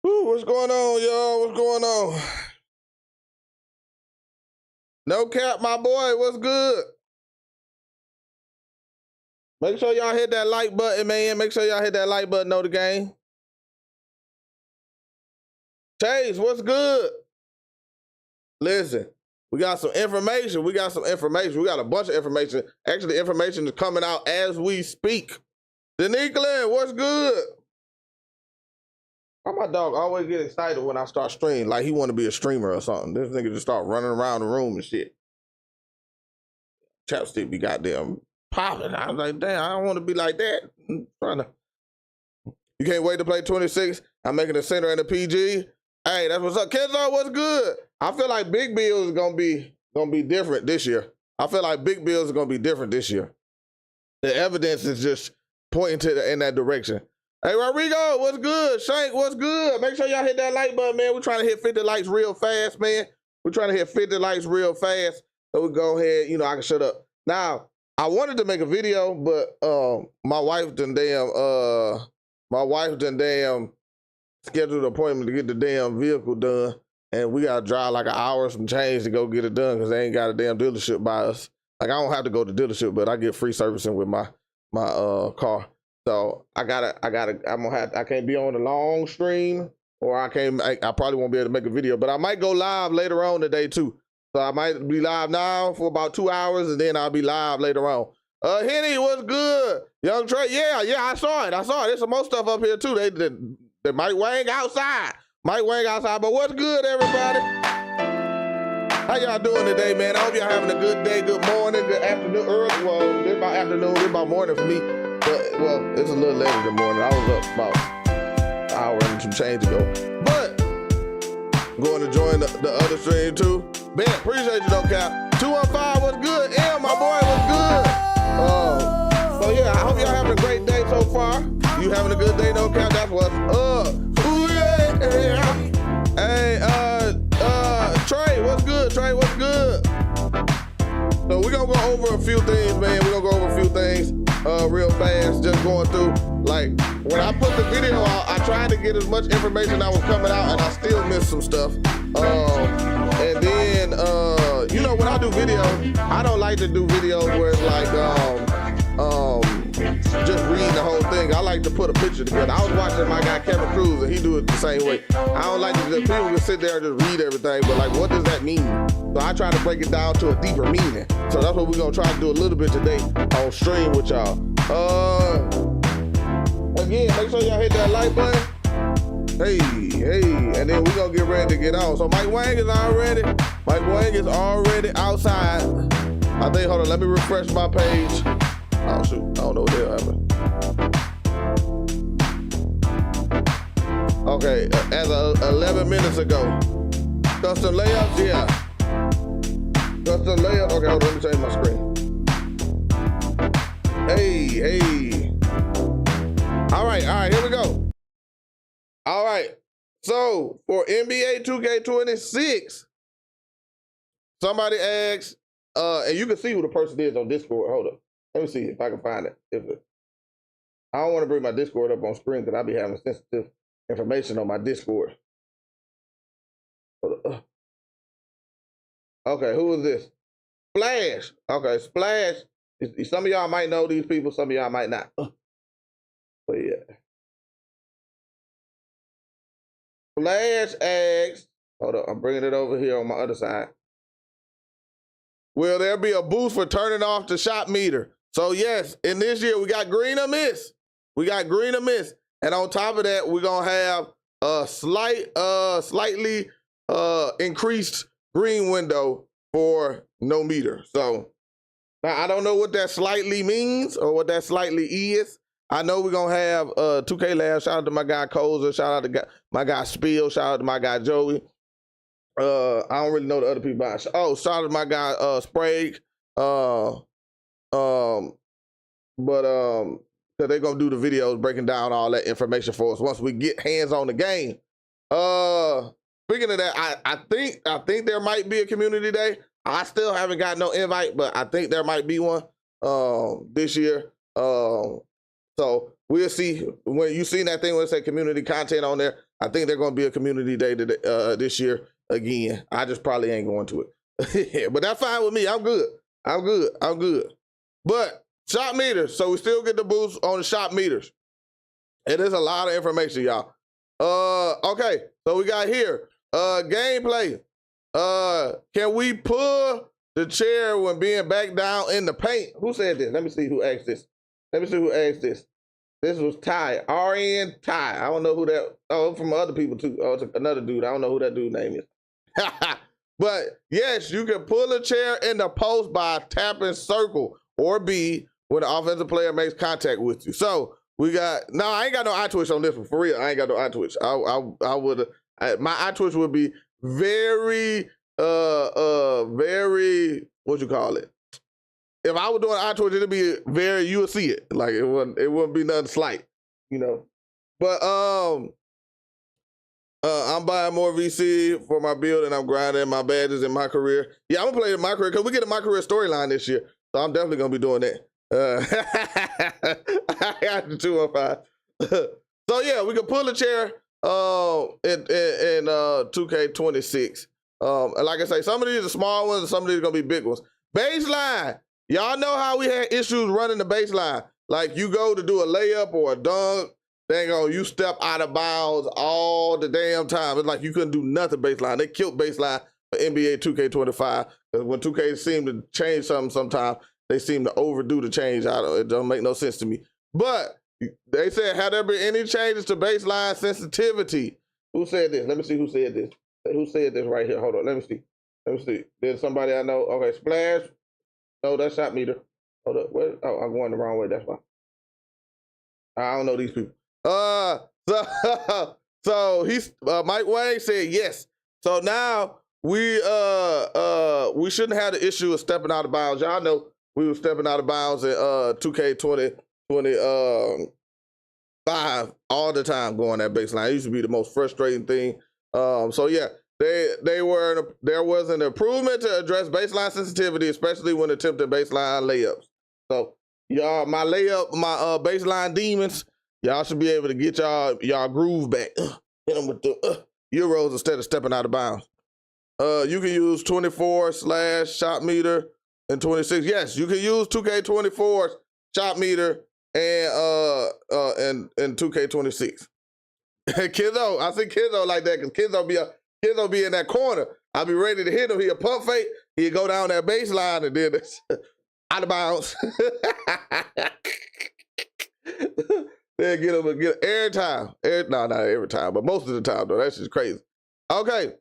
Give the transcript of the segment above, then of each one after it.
Woo, what's going on, y'all? What's going on? No cap, my boy. What's good? Make sure y'all hit that like button, man. Make sure y'all hit that like button on the game. Chase, what's good? Listen, we got some information. We got a bunch of information. Actually, the information is coming out as we speak. Denicolin, what's good? Why my dog always get excited when I start streaming, like he want to be a streamer or something. This nigga just start running around the room and shit. Chapstick be goddamn popping. I was like, damn, I don't want to be like that. I'm trying to. You can't wait to play 26. I'm making a center and a PG. Hey, that's what's up. Kenzo, what's good? I feel like Big Bills is gonna be different this year. I feel like Big Bills is gonna be different this year. The evidence is just pointing in that direction. Hey, Rodrigo, what's good? Shank, what's good? Make sure y'all hit that like button, man. We're trying to hit 50 likes real fast, man. We're trying to hit 50 likes real fast. So we go ahead, I can shut up. Now, I wanted to make a video, but my wife done scheduled an appointment to get the damn vehicle done. And we gotta drive like an hour some change to go get it done because they ain't got a damn dealership by us. Like, I don't have to go to dealership, but I get free servicing with my car. So I can't be on a long stream, or I probably won't be able to make a video, but I might go live later on today too. So I might be live now for about 2 hours, and then I'll be live later on. Henny, what's good? Young Trey, yeah, I saw it. There's some more stuff up here too. They might wang outside. But what's good, everybody? How y'all doing today, man? I hope y'all having a good day, good morning, good afternoon, early. Well, it's about afternoon, it's about morning for me. But, well, it's a little later than morning. I was up about an hour and some change ago. But, going to join the other stream too. Ben, appreciate you though, Cap. 215, what's good? M, my boy, what's good? So yeah, I hope y'all having a great day so far. You having a good day, no Cap? That's what's up. Ooh, yeah. Hey, Trey, what's good? Trey, what's good? So we're gonna go over a few things, man. We're gonna go over a few things real fast, just going through. Like, when I put the video out, I tried to get as much information that was coming out, and I still missed some stuff. And then, when I do videos, I don't like to do videos where it's like, just reading the whole thing. I like to put a picture together. I was watching my guy Kevin Cruz, and he do it the same way. I don't like to just, people can sit there and just read everything, but like, what does that mean? So I try to break it down to a deeper meaning. So that's what we're gonna try to do a little bit today on stream with y'all. Again, make sure y'all hit that like button. Hey, and then we're gonna get ready to get on. So Mike Wang is already outside. I think, hold on, let me refresh my page. Oh shoot, I don't know what the hell happened. Okay, as of 11 minutes ago. Custom layups, yeah. Custom layup, okay, hold on, let me change my screen. Hey. All right, here we go. All right, so for NBA 2K26, somebody asked, and you can see who the person is on Discord. Hold up. Let me see if I can find it. I don't want to bring my Discord up on screen because I'll be having sensitive information on my Discord. Okay, who is this? Splash. Okay, Splash. Some of y'all might know these people, some of y'all might not. But yeah. Splash asks, hold up, I'm bringing it over here on my other side. Will there be a boost for turning off the shot meter? So yes, in this year, we got green or miss. And on top of that, we're gonna have a slightly increased green window for no meter. So now I don't know what that slightly means or what that slightly is. I know we're gonna have 2K Labs. Shout out to my guy Koza. Shout out to my guy Spiel. Shout out to my guy Joey. I don't really know the other people. Oh, shout out to my guy Sprague. Cause they're gonna do the videos breaking down all that information for us once we get hands on the game. Speaking of that, I think there might be a community day. I still haven't got no invite, but I think there might be one this year. So we'll see. When you see that thing where it say community content on there, I think they're going to be a community day this year again. I just probably ain't going to it. But that's fine with me. I'm good. I'm good. I'm good. But shot meters. So we still get the boost on the shot meters. And there's a lot of information, y'all. Okay. So we got here. Gameplay. Can we pull the chair when being back down in the paint? Who said this? Let me see who asked this. Let me see who asked this. This was Ty, RN Ty. I don't know who that, oh, from other people too. Oh, it's another dude. I don't know who that dude's name is. But yes, you can pull a chair in the post by tapping circle or B when the offensive player makes contact with you. So we got, no, I ain't got no eye twitch on this one. For real, I ain't got no eye twitch. I would, my eye twitch would be very, very, what you call it? If I was doing eye twitch, it'd be very, you would see it. Like it wouldn't be nothing slight, you know. But I'm buying more VC for my build and I'm grinding my badges in my career. Yeah, I'm gonna play in my career because we get a MyCAREER storyline this year. So I'm definitely gonna be doing that. I got the 215. So yeah, we can pull a chair in 2K26. Like I say, some of these are small ones and some of these are gonna be big ones. Baseline. Y'all know how we had issues running the baseline. Like you go to do a layup or a dunk, dang on, you step out of bounds all the damn time. It's like you couldn't do nothing baseline. They killed baseline for NBA 2K25. Because when 2K seem to change something sometimes, they seem to overdo the change out of it. It don't make no sense to me. But they said, have there been any changes to baseline sensitivity? Who said this? Let me see who said this. Who said this right here? Hold on, let me see. Let me see. There's somebody I know. Okay, Splash. No, that's shot meter. Hold up. Where? Oh, I'm going the wrong way. That's why. I don't know these people. So he's Mike Wayne said yes. So now we shouldn't have the issue of stepping out of bounds. Y'all know we were stepping out of bounds in 2K25 all the time going that baseline. It used to be the most frustrating thing. So yeah. There was an improvement to address baseline sensitivity, especially when attempting baseline layups. So y'all, my baseline demons, y'all should be able to get y'all groove back. Hit them with the Euros instead of stepping out of bounds. You can use 24/shot meter and 26. Yes, you can use 2K24's shot meter and 2K26. Kizzo, I see Kizzo like that because Kizzo be in that corner. I'll be ready to hit him. He'll pump fake. He'll go down that baseline and then out of bounds. Then get him every time. No, not every time, but most of the time though. That's just crazy. Okay.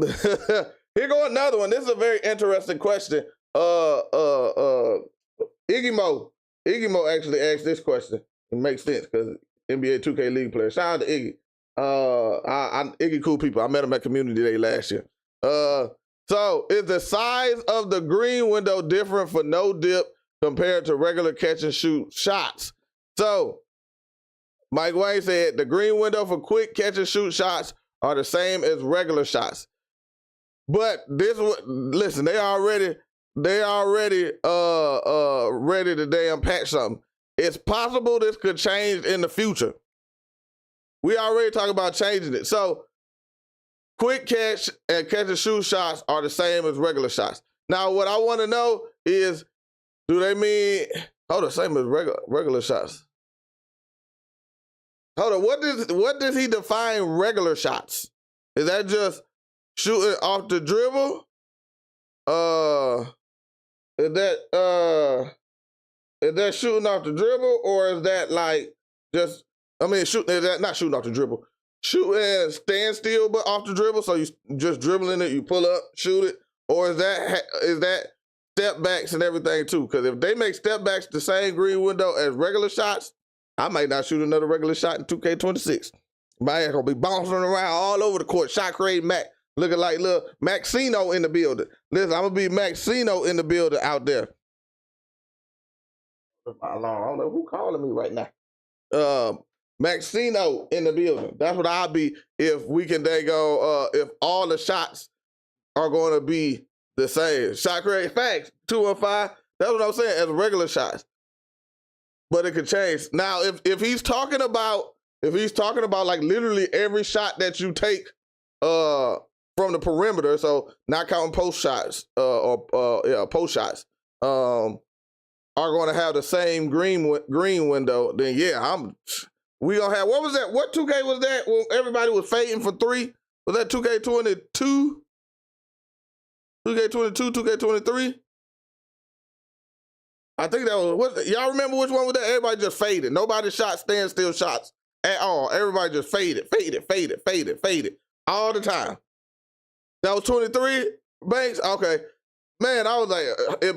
Here go another one. This is a very interesting question. Iggy Mo actually asked this question. It makes sense because NBA 2K League player. Shout out to Iggy. Iggy cool people. I met him at Community Day last year. So is the size of the green window different for no dip compared to regular catch and shoot shots? So Mike Wayne said the green window for quick catch and shoot shots are the same as regular shots. But listen, they already ready to damn patch something. It's possible this could change in the future. We already talked about changing it. So quick catch and catch and shoot shots are the same as regular shots. Now, what I want to know is, do they mean, the same as regular shots? Hold on, what does he define regular shots? Is that just shooting off the dribble? Is that shooting off the dribble, or is that like just, is that not shooting off the dribble? Shooting stand still but off the dribble, so you just dribbling it, you pull up, shoot it, or is that step backs and everything too? Because if they make step backs the same green window as regular shots, I might not shoot another regular shot in 2K26. My ass gonna be bouncing around all over the court, shot creating Mac, looking like little Maxino in the building. Listen, I'm gonna be Maxino in the building out there. I don't know who calling me right now. Maxino in the building. That's what I'll be if we can if all the shots are going to be the same. Shot create facts, 215. That's what I'm saying, as regular shots. but it could change. Now, if he's talking about like literally every shot that you take from the perimeter, so not counting post shots or post shots, are going to have the same green window, then yeah, we gonna have, what was that? What 2K was that when everybody was fading for three? Was that 2K22? 2K22, 2K23? I think that was, y'all remember which one was that? Everybody just faded. Nobody shot standstill shots at all. Everybody just faded all the time. That was 23, Banks? Okay. Man, I was like,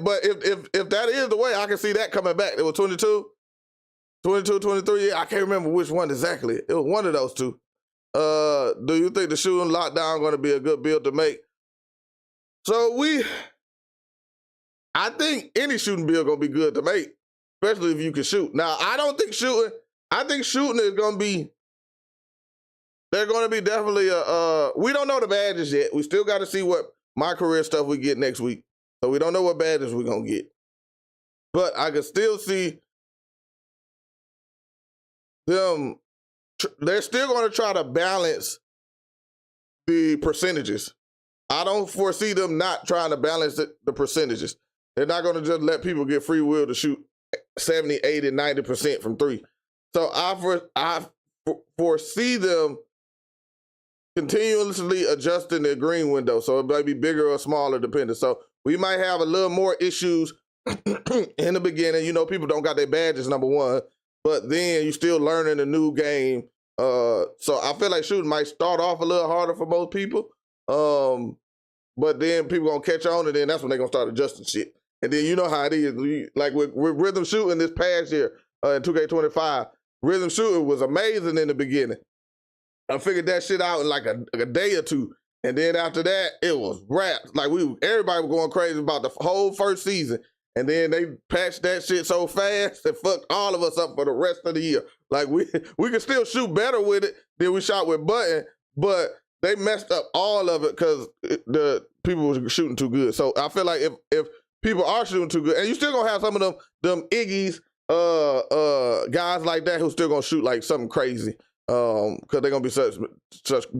but if that is the way, I can see that coming back. It was 22, 23, I can't remember which one exactly. It was one of those two. Do you think the shooting lockdown going to be a good build to make? So I think any shooting build going to be good to make, especially if you can shoot. Now, I think shooting is going to be, they're going to be definitely, we don't know the badges yet. We still got to see what MyCAREER stuff we get next week. So we don't know what badges we're going to get. But I can still see them, they're still going to try to balance the percentages. I don't foresee them not trying to balance the percentages. They're not going to just let people get free will to shoot 70, 80, 90% from three. So I foresee them continuously adjusting their green window. So it might be bigger or smaller depending. So we might have a little more issues in the beginning. You know, people don't got their badges, number one, but then you're still learning a new game. So I feel like shooting might start off a little harder for most people. But then people gonna catch on, and then that's when they're gonna start adjusting shit. And then you know how it is. Like with rhythm shooting this past year in 2K25, rhythm shooting was amazing in the beginning. I figured that shit out in like a day or two. And then after that, it was wrapped. Like everybody was going crazy about the whole first season. And then they patched that shit so fast it fucked all of us up for the rest of the year. Like we could still shoot better with it than we shot with button, but they messed up all of it because the people was shooting too good. So I feel like if people are shooting too good, and you still gonna have some of them Iggy's guys like that who still gonna shoot like something crazy. Because they're gonna be such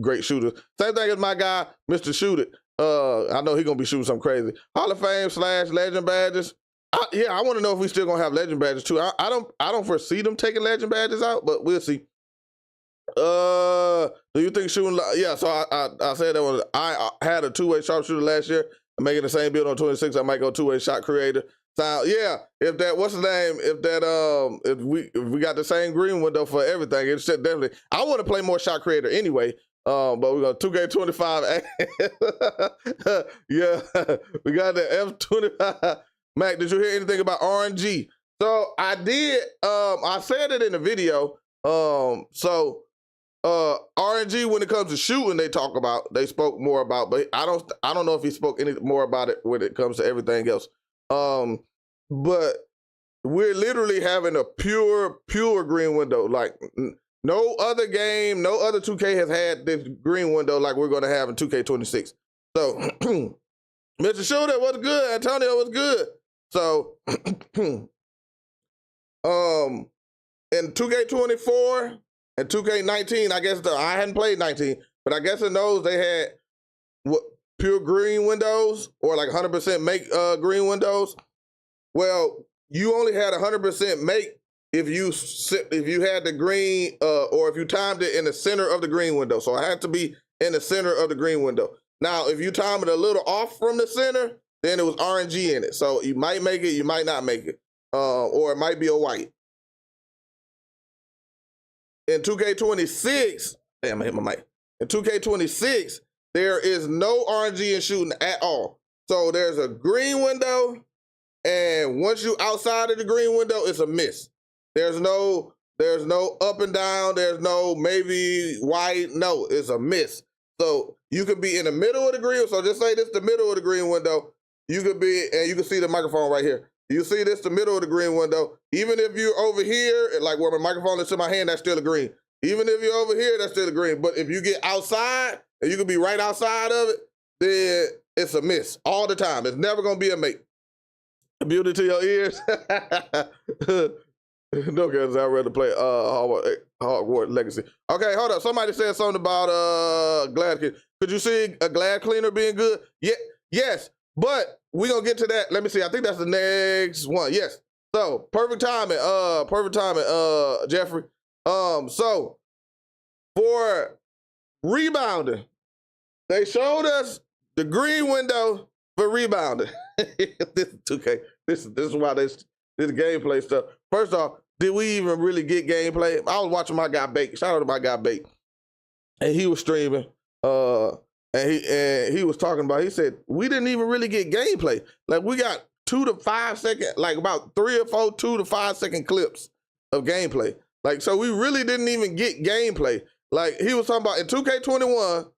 great shooters. Same thing as my guy, Mr. Shoot It. I know he's gonna be shooting something crazy. Hall of Fame / legend badges. I want to know if we still gonna have legend badges too. I don't foresee them taking legend badges out, but we'll see. Do you think shooting? Yeah. So I said that when I had a two-way sharpshooter last year. I'm making the same build on 26. I might go two-way shot creator. So yeah, if that, what's the name? If we got the same green window for everything, it's definitely. I want to play more shot creator anyway. But we got 2K25. Yeah, we got the F25. Mac, did you hear anything about RNG? So I did. I said it in the video. RNG, when it comes to shooting, they spoke more about, but I don't know if he spoke any more about it when it comes to everything else. But we're literally having a pure green window. Like no other game, no other 2K has had this green window like we're gonna have in 2K26. So Mr. Shooter, what's good? Antonio, what's good? So in 2K24 and 2K19, I guess I hadn't played 19, but I guess in those they had pure green windows or like 100% make green windows. Well, you only had 100% make if you had the green or if you timed it in the center of the green window. So it had to be in the center of the green window. Now, if you time it a little off from the center, then it was RNG in it. So you might make it, you might not make it, or it might be a white. In 2K26, damn, I hit my mic. In 2K26, there is no RNG in shooting at all. So there's a green window, and once you outside of the green window, it's a miss. There's no up and down. There's no maybe white. No, it's a miss. So you could be in the middle of the green. So just say this the middle of the green window. You could be, and you can see the microphone right here. You see this the middle of the green window. Even if you're over here, like where my microphone is to my hand, that's still a green. Even if you're over here, that's still a green. But if you get outside, and you can be right outside of it, then it's a miss all the time. It's never gonna be a make. Beauty to your ears. No, because I'd rather play Hogwarts Legacy. Okay, hold up. Somebody said something about Glad Cleaner. Could you see a Glad Cleaner being good? Yeah, yes, but we're gonna get to that. Let me see. I think that's the next one. Yes. So perfect timing, Jeffrey. So for rebounding, they showed us the green window for rebounding. This is 2K. This is why this gameplay stuff. First off, did we even really get gameplay? I was watching my guy Bake. Shout out to my guy Bake. And he was streaming. And he was talking about, he said, we didn't even really get gameplay. Like we got 2 to 5 second, like about 3 or 4 2 to 5 second clips of gameplay. Like, so we really didn't even get gameplay. Like he was talking about in 2K21,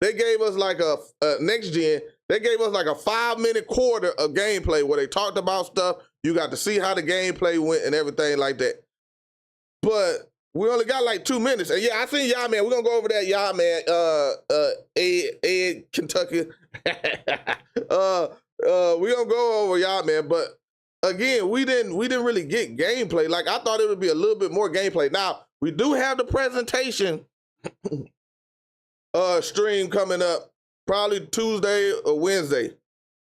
they gave us like a next gen, they gave us like a 5-minute quarter of gameplay where they talked about stuff. You got to see how the gameplay went and everything like that. But we only got like 2 minutes. And yeah, I seen y'all, man. We're gonna go over that, y'all, man. Ed, Kentucky. We gonna go over y'all, man. But again, we didn't really get gameplay. Like I thought it would be a little bit more gameplay. Now, we do have the presentation stream coming up probably Tuesday or Wednesday.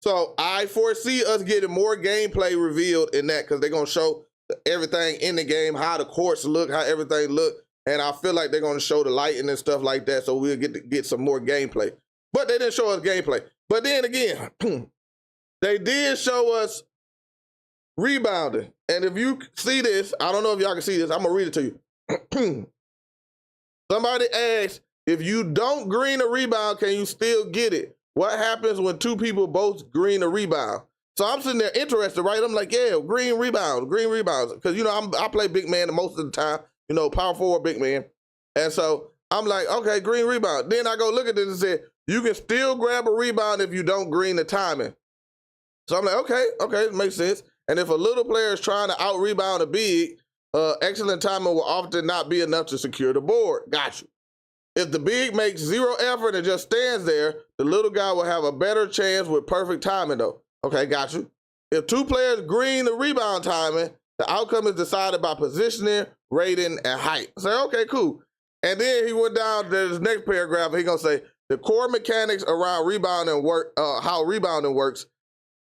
So I foresee us getting more gameplay revealed in that because they're gonna show everything in the game, how the courts look, how everything look, and I feel like they're gonna show the lighting and stuff like that, so we'll get some more gameplay. But they didn't show us gameplay. But then again, they did show us rebounding. And if you see this, I don't know if y'all can see this, I'm gonna read it to you. Somebody asked, if you don't green a rebound, can you still get it? What happens when 2 people both green a rebound? So I'm sitting there interested, right? I'm like, yeah, green rebounds. Because, you know, I play big man most of the time, you know, power forward big man. And so I'm like, okay, green rebound. Then I go look at this and say, you can still grab a rebound if you don't green the timing. So I'm like, okay, it makes sense. And if a little player is trying to out-rebound a big, excellent timing will often not be enough to secure the board. Got you. If the big makes 0 effort and just stands there, the little guy will have a better chance with perfect timing, though. Okay, got you. If 2 players green the rebound timing, the outcome is decided by positioning, rating, and height. I say, okay, cool. And then he went down to his next paragraph, and he's gonna say, the core mechanics around rebounding work, how rebounding works,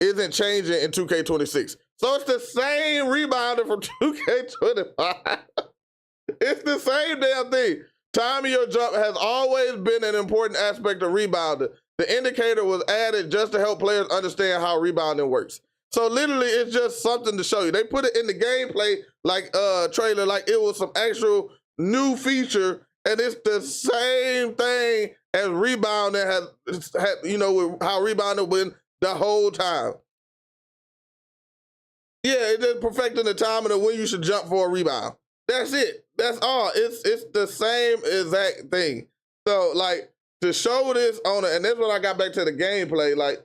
isn't changing in 2K26. So it's the same rebounder from 2K25. It's the same damn thing. Timing your jump has always been an important aspect of rebounding. The indicator was added just to help players understand how rebounding works. So literally, it's just something to show you. They put it in the gameplay like trailer, like it was some actual new feature, and it's the same thing as rebounding has you know, how rebounding went the whole time. Yeah, it's just perfecting the timing of when you should jump for a rebound. That's it. That's all. It's the same exact thing. So like, to show this on it, and that's when I got back to the gameplay, like,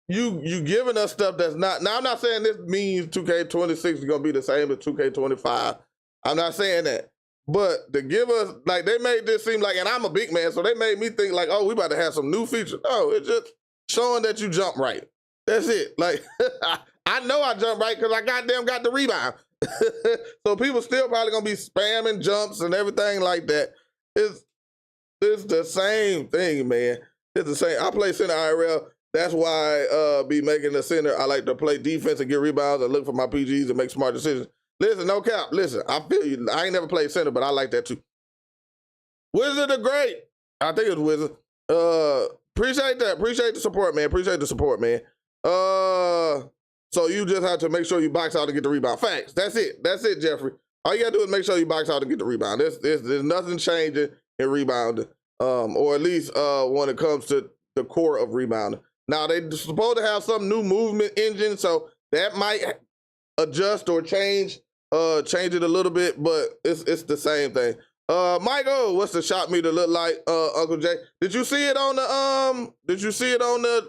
you giving us stuff that's not, now I'm not saying this means 2K26 is gonna be the same as 2K25. I'm not saying that. But to give us, like, they made this seem like, and I'm a big man, so they made me think like, oh, we about to have some new features. No, it's just showing that you jump right. That's it. Like, I know I jump right because I goddamn got the rebound. So people still probably gonna be spamming jumps and everything like that. It's the same thing, man. It's the same. I play center IRL. That's why I be making the center. I like to play defense and get rebounds and look for my PGs and make smart decisions. Listen, no cap. Listen, I feel you. I ain't never played center, but I like that too. Wizard are great. I think it's Wizard. Appreciate that. Appreciate the support, man. Appreciate the support, man. So you just have to make sure you box out to get the rebound. Facts. That's it. That's it, Jeffrey. All you gotta do is make sure you box out to get the rebound. There's nothing changing in rebounding, or at least when it comes to the core of rebounding. Now they're supposed to have some new movement engine, so that might adjust or change it a little bit, but it's the same thing. Michael, what's the shot meter look like, Uncle Jay? Did you see it on the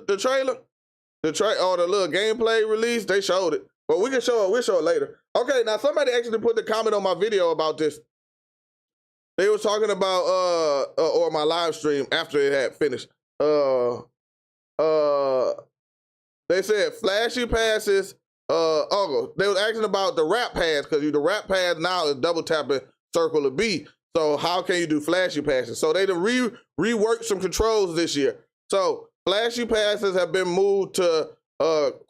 the trailer? Or the little gameplay release? They showed it. But we can show it, we'll show it later. Okay, now somebody actually put the comment on my video about this. They were talking about or my live stream after it had finished. They said flashy passes they was asking about the wrap pass, because the wrap pass now is double tapping circle or B. So how can you do flashy passes? So they reworked some controls this year. So flashy passes have been moved to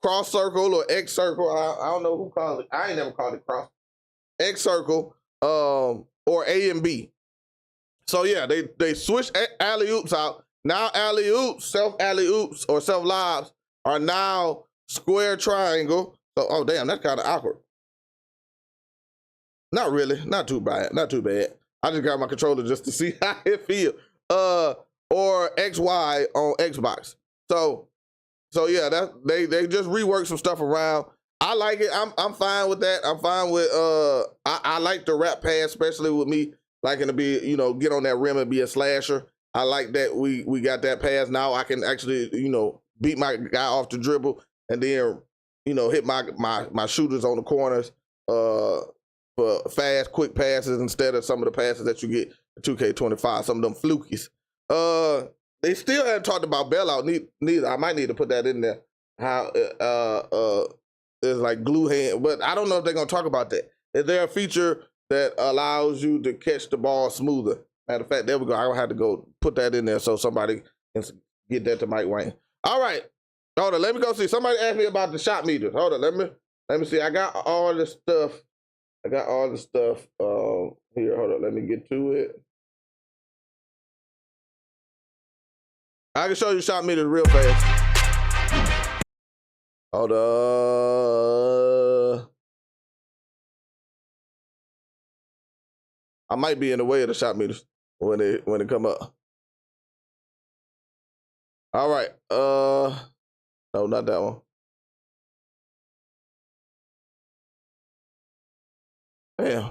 cross circle or X circle. I don't know who calls it. I ain't never called it cross. X circle or A and B. So yeah, they switched alley-oops out. Now alley-oops, self-alley-oops or self-lobs are now square triangle. So, oh damn, that's kind of awkward. Not really, not too bad, not too bad. I just got my controller just to see how it feels. Or XY on Xbox. So yeah, they just reworked some stuff around. I like it. I'm fine with that. I'm fine with I like the wrap pass, especially with me liking to be, get on that rim and be a slasher. I like that we got that pass. Now I can actually, beat my guy off the dribble and then, hit my shooters on the corners for fast, quick passes instead of some of the passes that you get in 2K25, some of them flukies. They still haven't talked about bailout neither. I might need to put that in there. How it's like glue hand, but I don't know if they're gonna talk about that. Is there a feature that allows you to catch the ball smoother? Matter of fact, there we go. I'll have to go put that in there so somebody can get that to Mike Wayne. All right, hold on. Let me go see. Somebody asked me about the shot meters. Hold on. Let me see. I got all the stuff. Here. Hold on. Let me get to it. I can show you shot meters real fast. Hold on. I might be in the way of the shot meters when they come up. All right. No, not that one. Damn.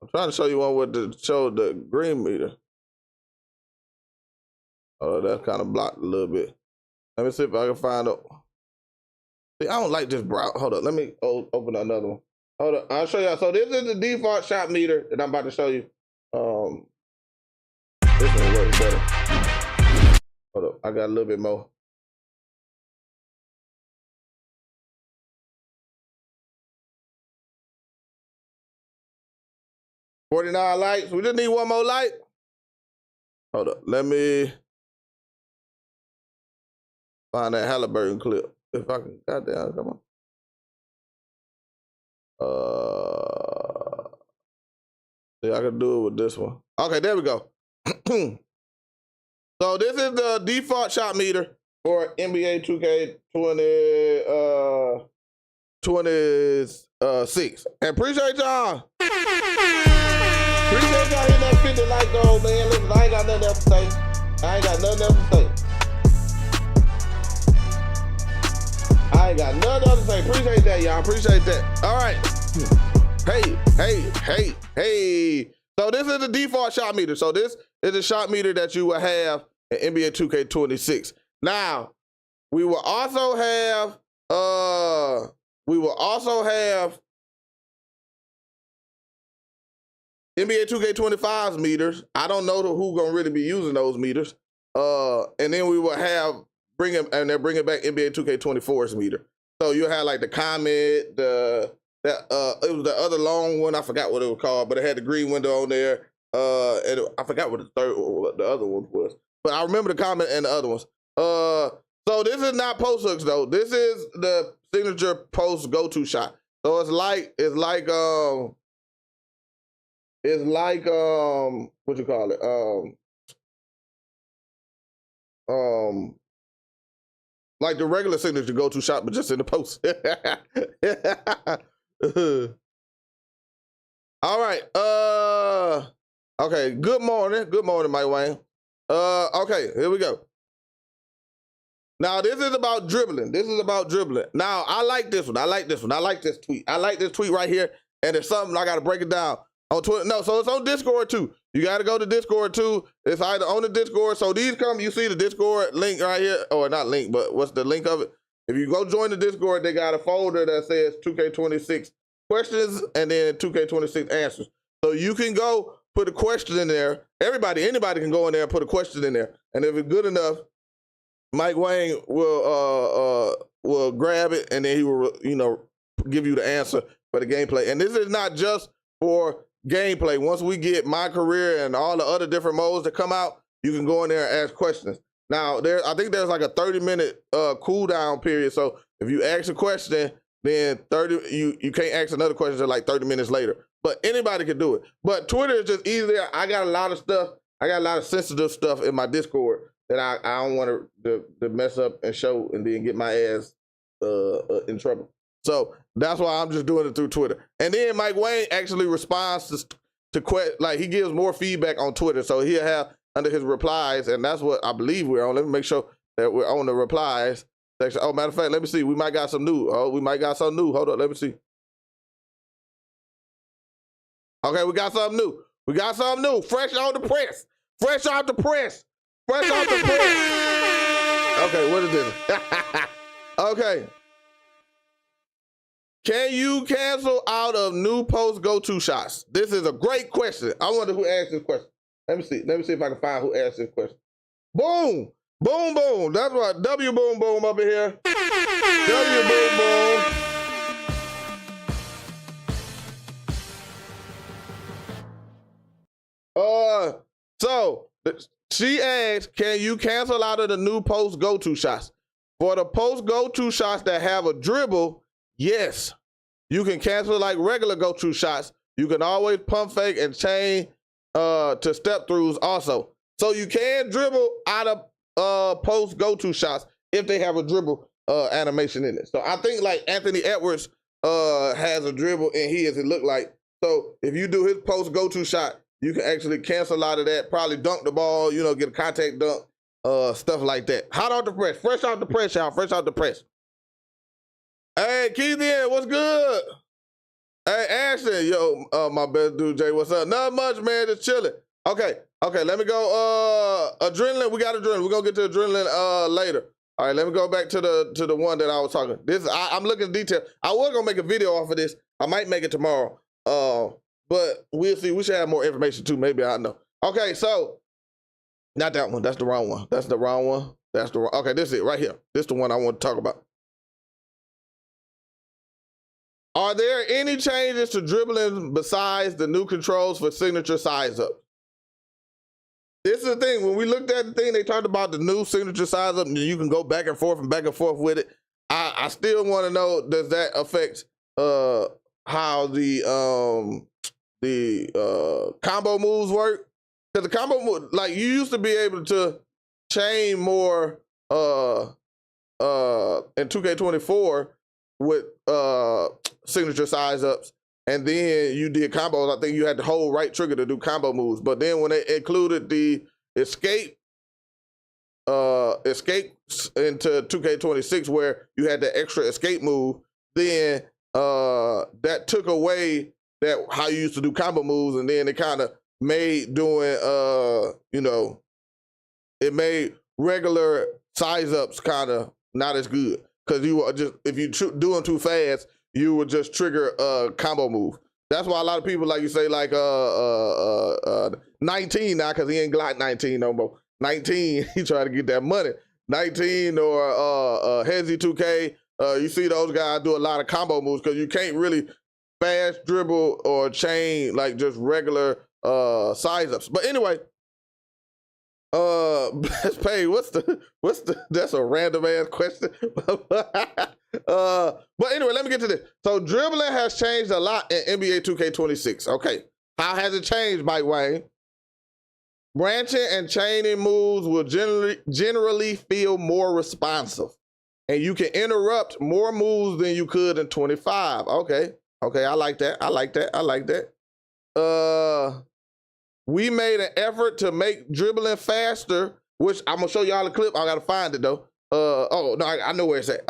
I'm trying to show you one with the green meter. Oh, that's kind of blocked a little bit. Let me see if I can find out. See, I don't like this browser. Hold up. Let me open another one. Hold up. I'll show you. So this is the default shot meter that I'm about to show you. This one works better. Hold up. I got a little bit more. $49 lights. We just need one more light. Hold up. Let me find that Halliburton clip. If I can, goddamn, come on. See, I can do it with this one. Okay, there we go. So this is the default shot meter for NBA 2K26. And appreciate y'all. Appreciate y'all hitting that 50 like goal, man. Listen, I ain't got nothing else to say. Appreciate that, y'all. Appreciate that. All right. Hey. So this is the default shot meter. So this is a shot meter that you will have in NBA 2K26. Now, we will also have NBA 2K25's meters. I don't know who's gonna really be using those meters. And then we will bring it back NBA 2K24's meter. So you have like the Comet, it was the other long one. I forgot what it was called, but it had the green window on there. And I forgot what the other one was, but I remember the Comet and the other ones. So this is not post hooks though. This is the signature post go-to shot. So it's like what you call it? Like the regular signature go-to shot, but just in the post. All right. Okay. Good morning, Mike Wayne. Okay, here we go. Now this is about dribbling. Now I like this one. I like this tweet. I like this tweet right here. And it's something I gotta break it down on Twitter. No, so it's on Discord too. You gotta go to Discord too. It's either on the Discord. So these you see the Discord link right here, or not link, but what's the link of it? If you go join the Discord, they got a folder that says 2K26 questions and then 2K26 answers. So you can go put a question in there. Anybody can go in there and put a question in there. And if it's good enough, Mike Wayne will grab it and then he will, give you the answer for the gameplay. And this is not just for gameplay. Once we get MyCAREER and all the other different modes that come out, you can go in there and ask questions. Now, I think there's like a 30-minute cooldown period. So if you ask a question, then you can't ask another question until like 30 minutes later. But anybody can do it. But Twitter is just easier. I got a lot of stuff. I got a lot of sensitive stuff in my Discord that I don't want to mess up and show and then get my ass in trouble. So that's why I'm just doing it through Twitter. And then Mike Wayne actually responds to like he gives more feedback on Twitter. So he'll have under his replies, and that's what I believe we're on. Let me make sure that we're on the replies section. Oh, matter of fact, let me see. We might got some new. Oh, we might got something new. Hold up, let me see. Okay, we got something new. We got something new. Fresh off the press. Fresh off the press. Fresh off the press. Okay, what is this? Okay. Can you cancel out of new post go-to shots? This is a great question. I wonder who asked this question. Let me see. Let me see if I can find who asked this question. Boom. Boom, boom. That's right. W boom, boom up in here. W boom, boom. So she asked, can you cancel out of the new post go-to shots? For the post go-to shots that have a dribble, yes. You can cancel like regular go-to shots. You can always pump fake and chain to step throughs also. So you can dribble out of post go-to shots if they have a dribble animation in it. So I think like Anthony Edwards has a dribble in his, it looked like. So if you do his post go-to shot, you can actually cancel out of that, probably dunk the ball, you know, get a contact dunk, stuff like that. Hot off the press, fresh off the press, y'all, fresh off the press. Hey, Keith, what's good? Hey, Ashton, yo, my best dude, Jay, what's up? Not much, man, just chilling. Okay, let me go, adrenaline, we got adrenaline. We're gonna get to adrenaline later. All right, let me go back to the one that I was talking. I'm looking at detail. I was gonna make a video off of this. I might make it tomorrow. But we'll see. We should have more information too. Maybe I know. Okay, so not that one. That's the wrong one. That's the wrong one. That's the wrong. Okay, this is it right here. This is the one I want to talk about. Are there any changes to dribbling besides the new controls for signature size up? This is the thing. When we looked at the thing, they talked about the new signature size up, and you can go back and forth with it. I still want to know, does that affect how the combo moves work? Because the combo move, like you used to be able to chain more in 2K24 with signature size ups, and then you did combos. I think you had to hold right trigger to do combo moves. But then when they included the escape into 2K26, where you had the extra escape move, then that took away that how you used to do combo moves, and then it kind of made doing you know, it made regular size ups kind of not as good, because you were just, if you doing too fast, you would just trigger a combo move. That's why a lot of people, like you say, like 19 now, because he ain't Glock 19 no more. 19, he trying to get that money. 19 or Hezzy 2K, you see those guys do a lot of combo moves, because you can't really fast dribble or chain like just regular size ups. But anyway, best pay, what's the that's a random ass question. But anyway, let me get to this. So dribbling has changed a lot in NBA 2K26. Okay, how has it changed, Mike Wayne? Branching and chaining moves will generally feel more responsive, and you can interrupt more moves than you could in 25. Okay, I like that. I like that. We made an effort to make dribbling faster, which I'm gonna show y'all the clip. I gotta find it though. Oh no, I know where it's at.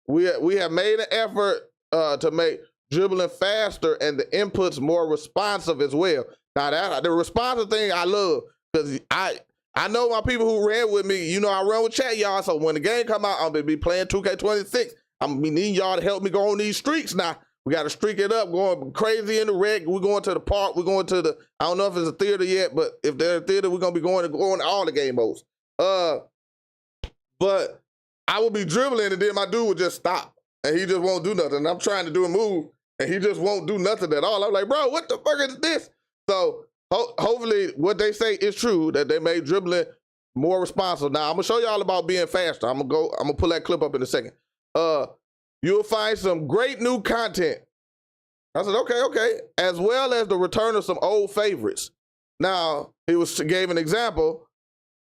We have made an effort to make dribbling faster and the inputs more responsive as well. Now that the responsive thing I love, because I know my people who ran with me. You know I run with chat, y'all. So when the game come out, I'm gonna be playing 2K26. I'm gonna be needing y'all to help me go on these streaks now. We got to streak it up, going crazy in the rec. We're going to the park. We're going to the, I don't know if it's a theater yet, but if there's a theater, we're going to be going to all the game modes. But I would be dribbling, and then my dude would just stop. and he just won't do nothing. And I'm trying to do a move, and he just won't do nothing at all. I'm like, bro, what the fuck is this? So hopefully what they say is true, that they made dribbling more responsive. Now, I'm gonna show y'all about being faster. I'm gonna pull that clip up in a second. You'll find some great new content. I said, okay. As well as the return of some old favorites. Now, gave an example,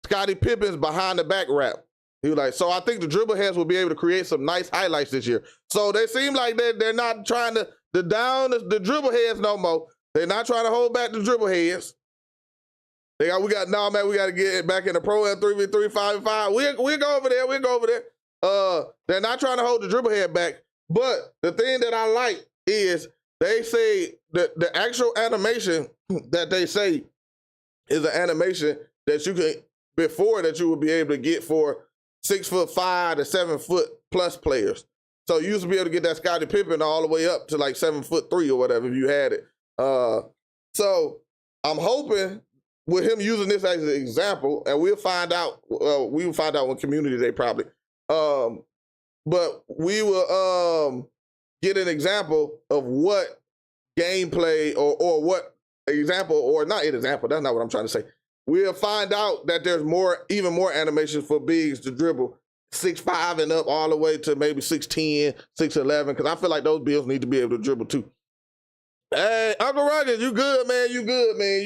Scottie Pippen's behind the back rap. He was like, so I think the dribble heads will be able to create some nice highlights this year. So they seem like they're not trying to down the dribble heads no more. They're not trying to hold back the dribble heads. We got to get back in the pro and 3v3, 5v5. We'll go over there. They're not trying to hold the dribble head back. But the thing that I like is they say that the actual animation that they say is an animation that you can, before that you would be able to get for 6'5" to 7 foot plus players. So you used to be able to get that Scottie Pippen all the way up to like 7'3" or whatever if you had it. So I'm hoping with him using this as an example, and we'll find out what community they probably. But we will get an example of what gameplay or what example, or not an example, that's not what I'm trying to say. We'll find out that there's even more animations for bigs to dribble 6'5" and up all the way to maybe 6'10", 6'11", because I feel like those bigs need to be able to dribble too. Hey, Uncle Ruggers, you good, man. You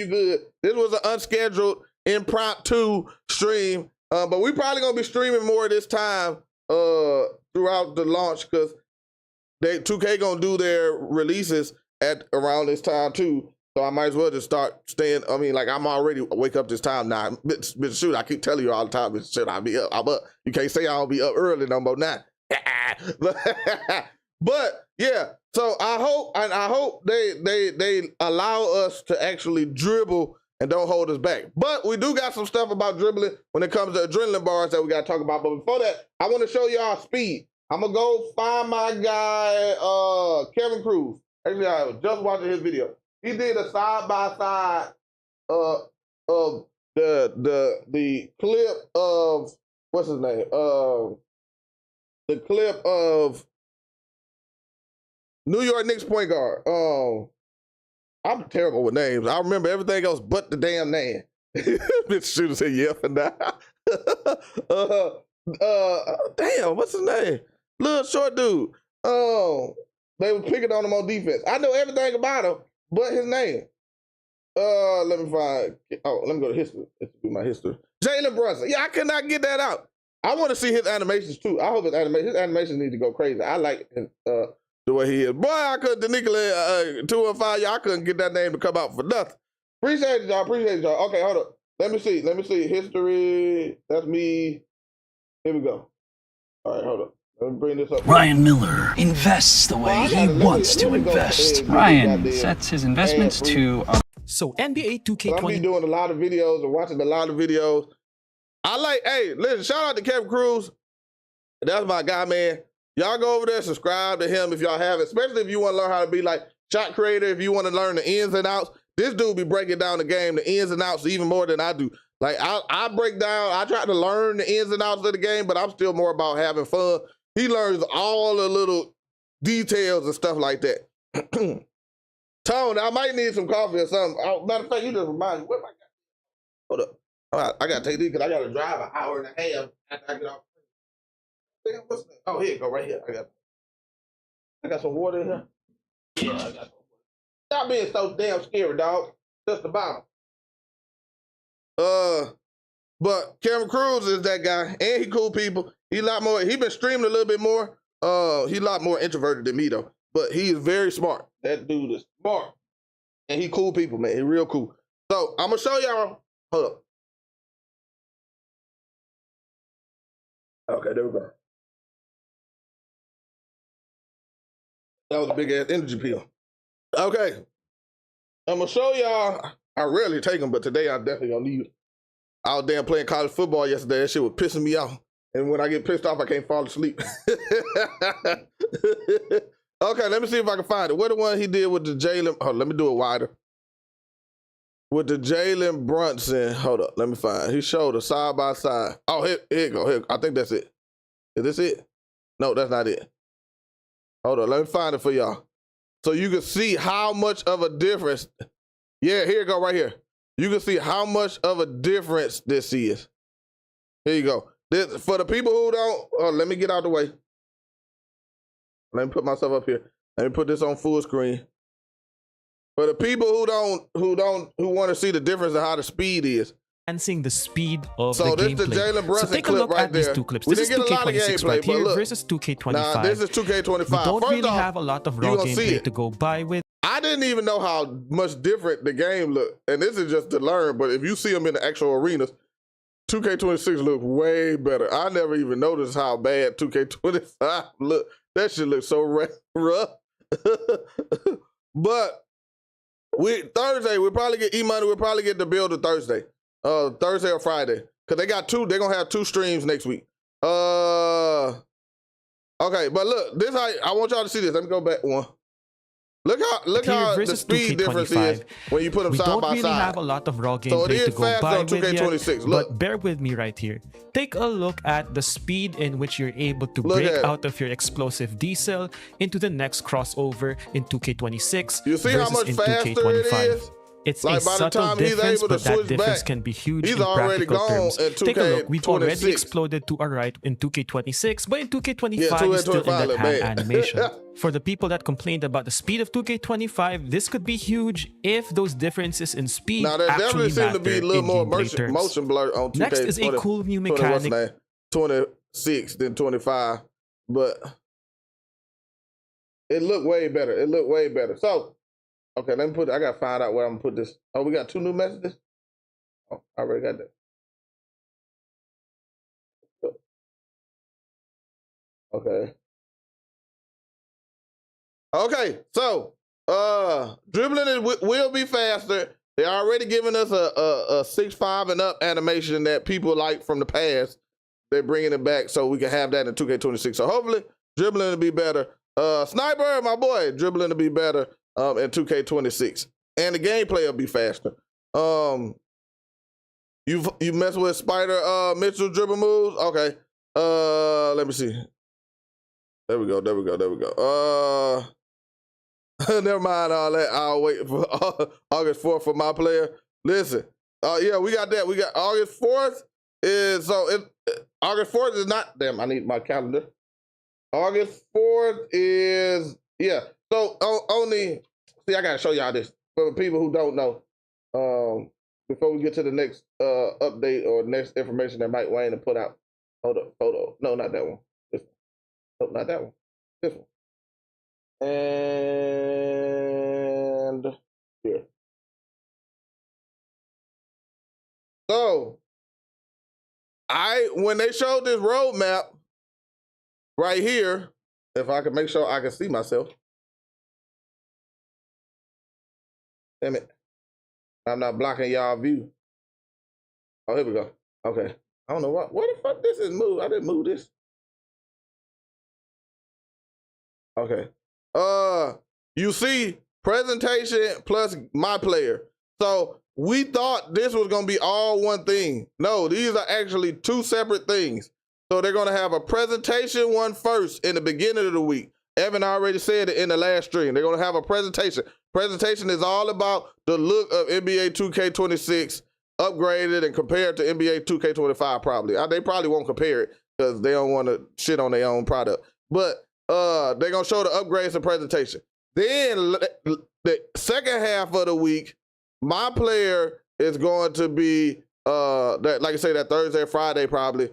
good. This was an unscheduled, impromptu stream, but we probably gonna be streaming more this time throughout the launch, because 2K gonna do their releases at around this time too. So I might as well just start staying. I mean, like, I'm already wake up this time now. But shoot, I keep telling you all the time, shit, I'll be up. I'm up. You can't say I'll be up early no more now. But yeah, so I hope they allow us to actually dribble and don't hold us back. But we do got some stuff about dribbling when it comes to adrenaline bars that we got to talk about. But before that, I want to show y'all speed. I'm gonna go find my guy Kevin Cruz. Actually, I was just watching his video. He did a side-by-side of the clip of, what's his name? The clip of New York Knicks point guard. I'm terrible with names. I remember everything else but the damn name. Bitch shooter said yeah for now. Damn, what's his name? Little short dude. They were picking on him on defense. I know everything about him but his name. Let me go to history. Let's do my history. Jalen Brunson. Yeah, I could not get that out. I want to see his animations too. I hope his animations need to go crazy. I like the way he is. Boy, I couldn't, Nicola 215, y'all couldn't get that name to come out for nothing. Appreciate y'all. Okay, hold up. Let me see. History. That's me. Here we go. All right, hold up. Let me bring this up. Ryan Miller invests the way he wants to invest. Ryan sets his investments to... So NBA 2K20... I'm be doing a lot of videos and watching a lot of videos. Hey, listen, shout out to Kevin Cruz. That's my guy, man. Y'all go over there, subscribe to him if y'all haven't, especially if you want to learn how to be like shot creator, if you want to learn the ins and outs. This dude be breaking down the game, the ins and outs, even more than I do. Like, I break down, I try to learn the ins and outs of the game, but I'm still more about having fun. He learns all the little details and stuff like that. Tone, I might need some coffee or something. Matter of fact, you just remind me, where my guy? Hold up. All right, I got to take these because I got to drive an hour and a half after I get off. What's that? Oh, here you go, right here. I got some water in here. Yeah, I got some water. Stop being so damn scary, dog. Just the bottom. But Kevin Cruz is that guy, and he cool people. He been streaming a little bit more. He a lot more introverted than me though. But he is very smart. That dude is smart. And he cool people, man. He real cool. So I'm gonna show y'all. Hold up. Okay, there we go. That was a big ass energy pill. Okay. I'm gonna show y'all. I rarely take them, but today I definitely gonna need it. I was damn playing college football yesterday. That shit was pissing me off. And when I get pissed off, I can't fall asleep. Okay, let me see if I can find it. What the one he did with the Jalen? Oh, let me do it wider. With the Jalen Brunson. Hold up, let me find it. He showed a side by side. Oh, here you go. Here, I think that's it. Is this it? No, that's not it. Hold on, let me find it for y'all. So you can see how much of a difference. Yeah, here you go, right here. You can see how much of a difference this is. Here you go. This, for the people who don't, let me get out the way. Let me put myself up here. Let me put this on full screen. For the people who want to see the difference of how the speed is. Enhancing the speed of So the this is the gameplay. Jalen Brunson So take a clip look right at these there. two clips. We This is didn't get a lot of 2K26 gameplay, right but here look. versus 2K25. Nah, this is 2K25. We don't First really off, have a lot of you raw gonna see gameplay it. to go by with. I didn't even know how much different the game looked. And this is just to learn, but if you see them in the actual arenas, 2K26 look way better. I never even noticed how bad 2K25 look. That shit looks so rough. But Thursday, we'll probably get E-Money, we'll probably get the build of Thursday. Thursday or Friday. Cause they got they're gonna have 2 streams next week. Okay, but look, this I want y'all to see this. Let me go back one. Look how the speed difference is when you put them side by side. We don't really have a lot of raw gameplay So it is to go faster by on 2K26. with yet, Look. but bear with me right here. Take a look at the speed in which you're able to Look break at it. out of your explosive decel into the next crossover in 2K26 You see how versus much in faster it 2K25. is? It's Like a by the subtle time he's difference, able to but that switch difference back, can be huge he's in already practical gone terms. in Take a look. We've 2K26. already exploded to our right in 2K26, but in 2K25, Yeah, you're still in 2K25 that look hand bad. animation. For the people that complained about the speed of 2K25, this could be huge if those differences in speed Now there actually definitely seems matter to be a little in more gameplay terms. motion blur on 2K. Next is a cool new mechanic. 26 than 25, but it looked way better. It looked way better. So, okay, let me I gotta find out where I'm gonna put this. Oh, we got 2 new messages? Oh, I already got that. Okay. Okay, so dribbling will be faster. They're already giving us a 6'5" and up animation that people like from the past. They're bringing it back so we can have that in 2K26. So hopefully dribbling will be better. Sniper, my boy, dribbling will be better in 2K26, and the gameplay will be faster. You mess with Spider Mitchell dribble moves? Okay. Let me see. There we go. Never mind all that. I'll wait for August 4th for my player. Listen, yeah, we got that. We got August 4th is August 4th is not. Damn, I need my calendar. August 4th is So only see, I gotta show y'all this for the people who don't know. Before we get to the next update or next information that Mike Wayne to put out. Hold up, photo. No, not that one. This one. No, not that one. This one. And here. So when they showed this roadmap right here, if I can make sure I can see myself. Damn it. I'm not blocking y'all view. Oh, here we go. Okay. I don't know what the fuck this is moved. I didn't move this. Okay. You see presentation plus my player. So we thought this was gonna be all one thing. No, these are actually 2 separate things. So they're gonna have a presentation one first in the beginning of the week. Evan already said it in the last stream. They're gonna have a presentation. Presentation is all about the look of NBA 2K26 upgraded and compared to NBA 2K25 probably. They probably won't compare it because they don't want to shit on their own product. But they're gonna show the upgrades and presentation. Then the second half of the week, my player is going to be that, like I say, that Thursday, Friday probably.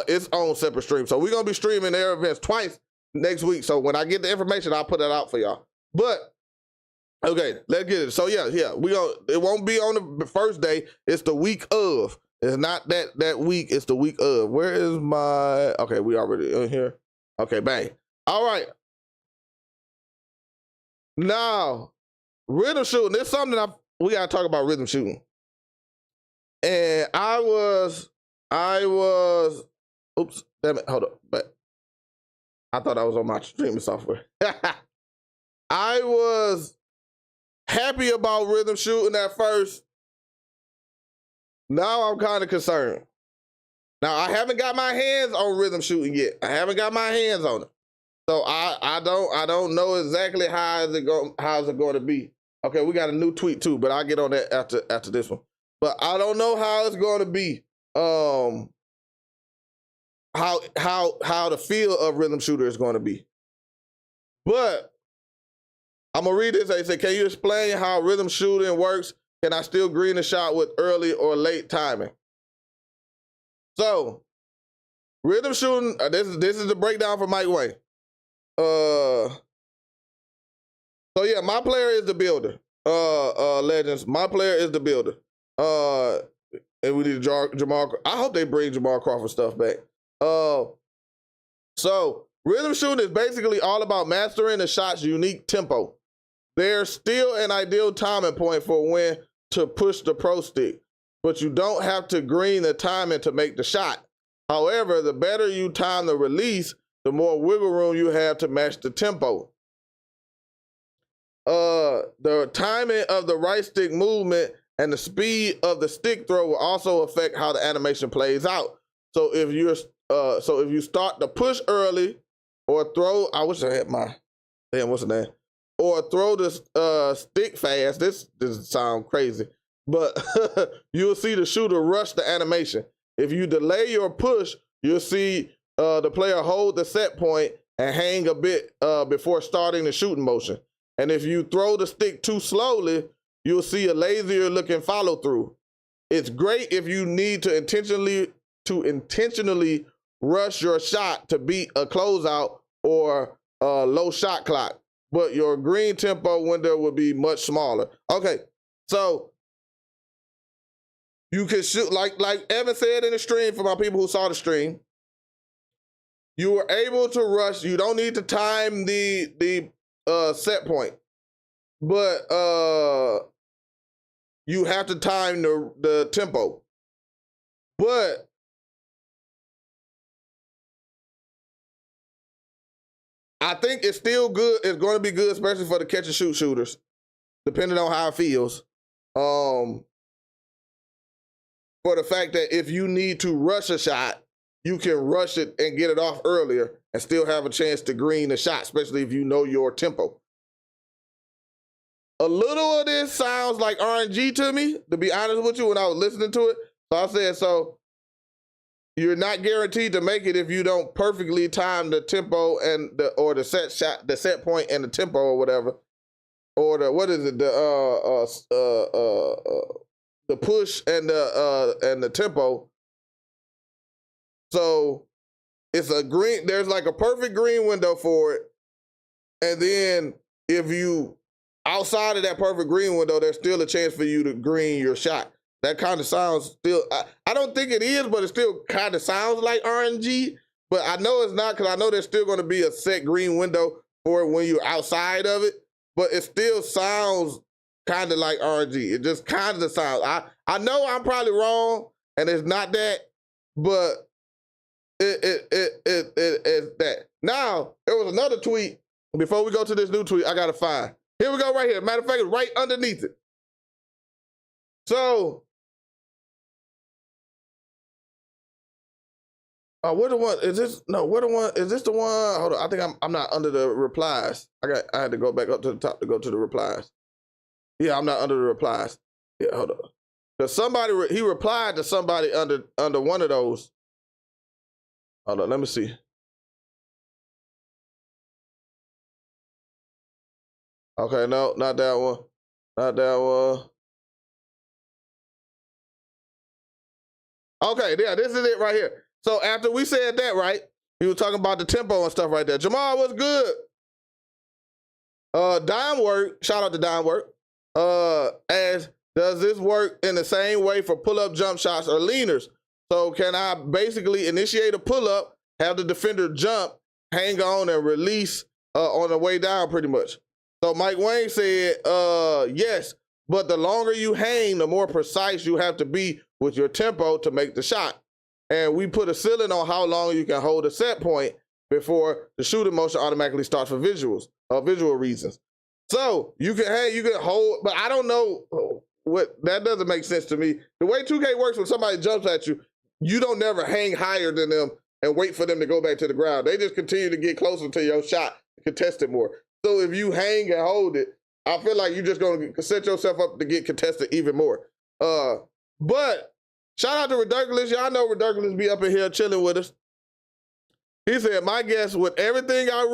Its own separate stream. So we're gonna be streaming their events twice next week. So when I get the information, I'll put it out for y'all. But okay, let's get it. So yeah, it won't be on the first day. It's the week of. It's not that week. It's the week of. Where is my? Okay, we already in here. Okay, bang. All right. Now, rhythm shooting. There's something we gotta talk about rhythm shooting. And I was. Oops, damn it. Hold up. But I thought I was on my streaming software. I was happy about rhythm shooting at first. Now I'm kind of concerned. Now I haven't got my hands on rhythm shooting yet. I haven't got my hands on it. So I don't know exactly how's it going to be. Okay, we got a new tweet too, but I'll get on that after this one. But I don't know how it's going to be. How the feel of rhythm shooter is going to be. But I'm gonna read this. They say, can you explain how rhythm shooting works? Can I still green a shot with early or late timing? So rhythm shooting, this is the breakdown for Mike Wayne. So yeah, my player is the builder. Legends, my player is the builder. And we need Jamal. I hope they bring Jamal Crawford stuff back. So rhythm shooting is basically all about mastering the shot's unique tempo. There's still an ideal timing point for when to push the pro stick, but you don't have to green the timing to make the shot. However, the better you time the release, the more wiggle room you have to match the tempo. The timing of the right stick movement and the speed of the stick throw will also affect how the animation plays out. So if you start to push early or throw, I wish I had my, damn, what's the name? Or throw the stick fast, this sounds crazy, but you'll see the shooter rush the animation. If you delay your push, you'll see the player hold the set point and hang a bit before starting the shooting motion. And if you throw the stick too slowly, you'll see a lazier looking follow through. It's great if you need to intentionally rush your shot to beat a closeout or a low shot clock, but your green tempo window will be much smaller. Okay, so you can shoot, like Evan said in the stream, for my people who saw the stream, you were able to rush. You don't need to time the set point, but you have to time the tempo. But I think it's still good. It's going to be good, especially for the catch and shoot shooters, depending on how it feels. For the fact that if you need to rush a shot, you can rush it and get it off earlier and still have a chance to green the shot, especially if you know your tempo. A little of this sounds like RNG to me, to be honest with you, when I was listening to it. So I said, so you're not guaranteed to make it if you don't perfectly time the tempo and the set shot, the set point and the tempo or whatever, or the push and the tempo. So it's a green. There's like a perfect green window for it, and then if you outside of that perfect green window, there's still a chance for you to green your shot. That kind of sounds still, I don't think it is, but it still kind of sounds like RNG, but I know it's not, because I know there's still going to be a set green window for it when you're outside of it, but it still sounds kind of like RNG. It just kind of sounds, I know I'm probably wrong, and it's not that, but it's that. Now, there was another tweet, before we go to this new tweet, I got to find. Here we go right here. Matter of fact, right underneath it. So, what the one is this? No, what the one is this? The one? Hold on, I think I'm not under the replies. I had to go back up to the top to go to the replies. Yeah, I'm not under the replies. Yeah, hold on. Because somebody he replied to somebody under one of those. Hold on, let me see. Okay, no, not that one. Not that one. Okay, yeah, this is it right here. So after we said that, right, he was talking about the tempo and stuff right there. Jamal, was good? Dime work, shout out to Dime work. As does this work in the same way for pull-up jump shots or leaners? So can I basically initiate a pull-up, have the defender jump, hang on and release on the way down pretty much? So Mike Wayne said, yes, but the longer you hang, the more precise you have to be with your tempo to make the shot. And we put a ceiling on how long you can hold a set point before the shooting motion automatically starts for visual reasons. So you can hold, but I don't know what, that doesn't make sense to me. The way 2K works, when somebody jumps at you, you don't never hang higher than them and wait for them to go back to the ground. They just continue to get closer to your shot, contest it more. So if you hang and hold it, I feel like you're just going to set yourself up to get contested even more. But shout out to Ridiculous. Y'all know Ridiculous be up in here chilling with us. He said, my guess with everything I've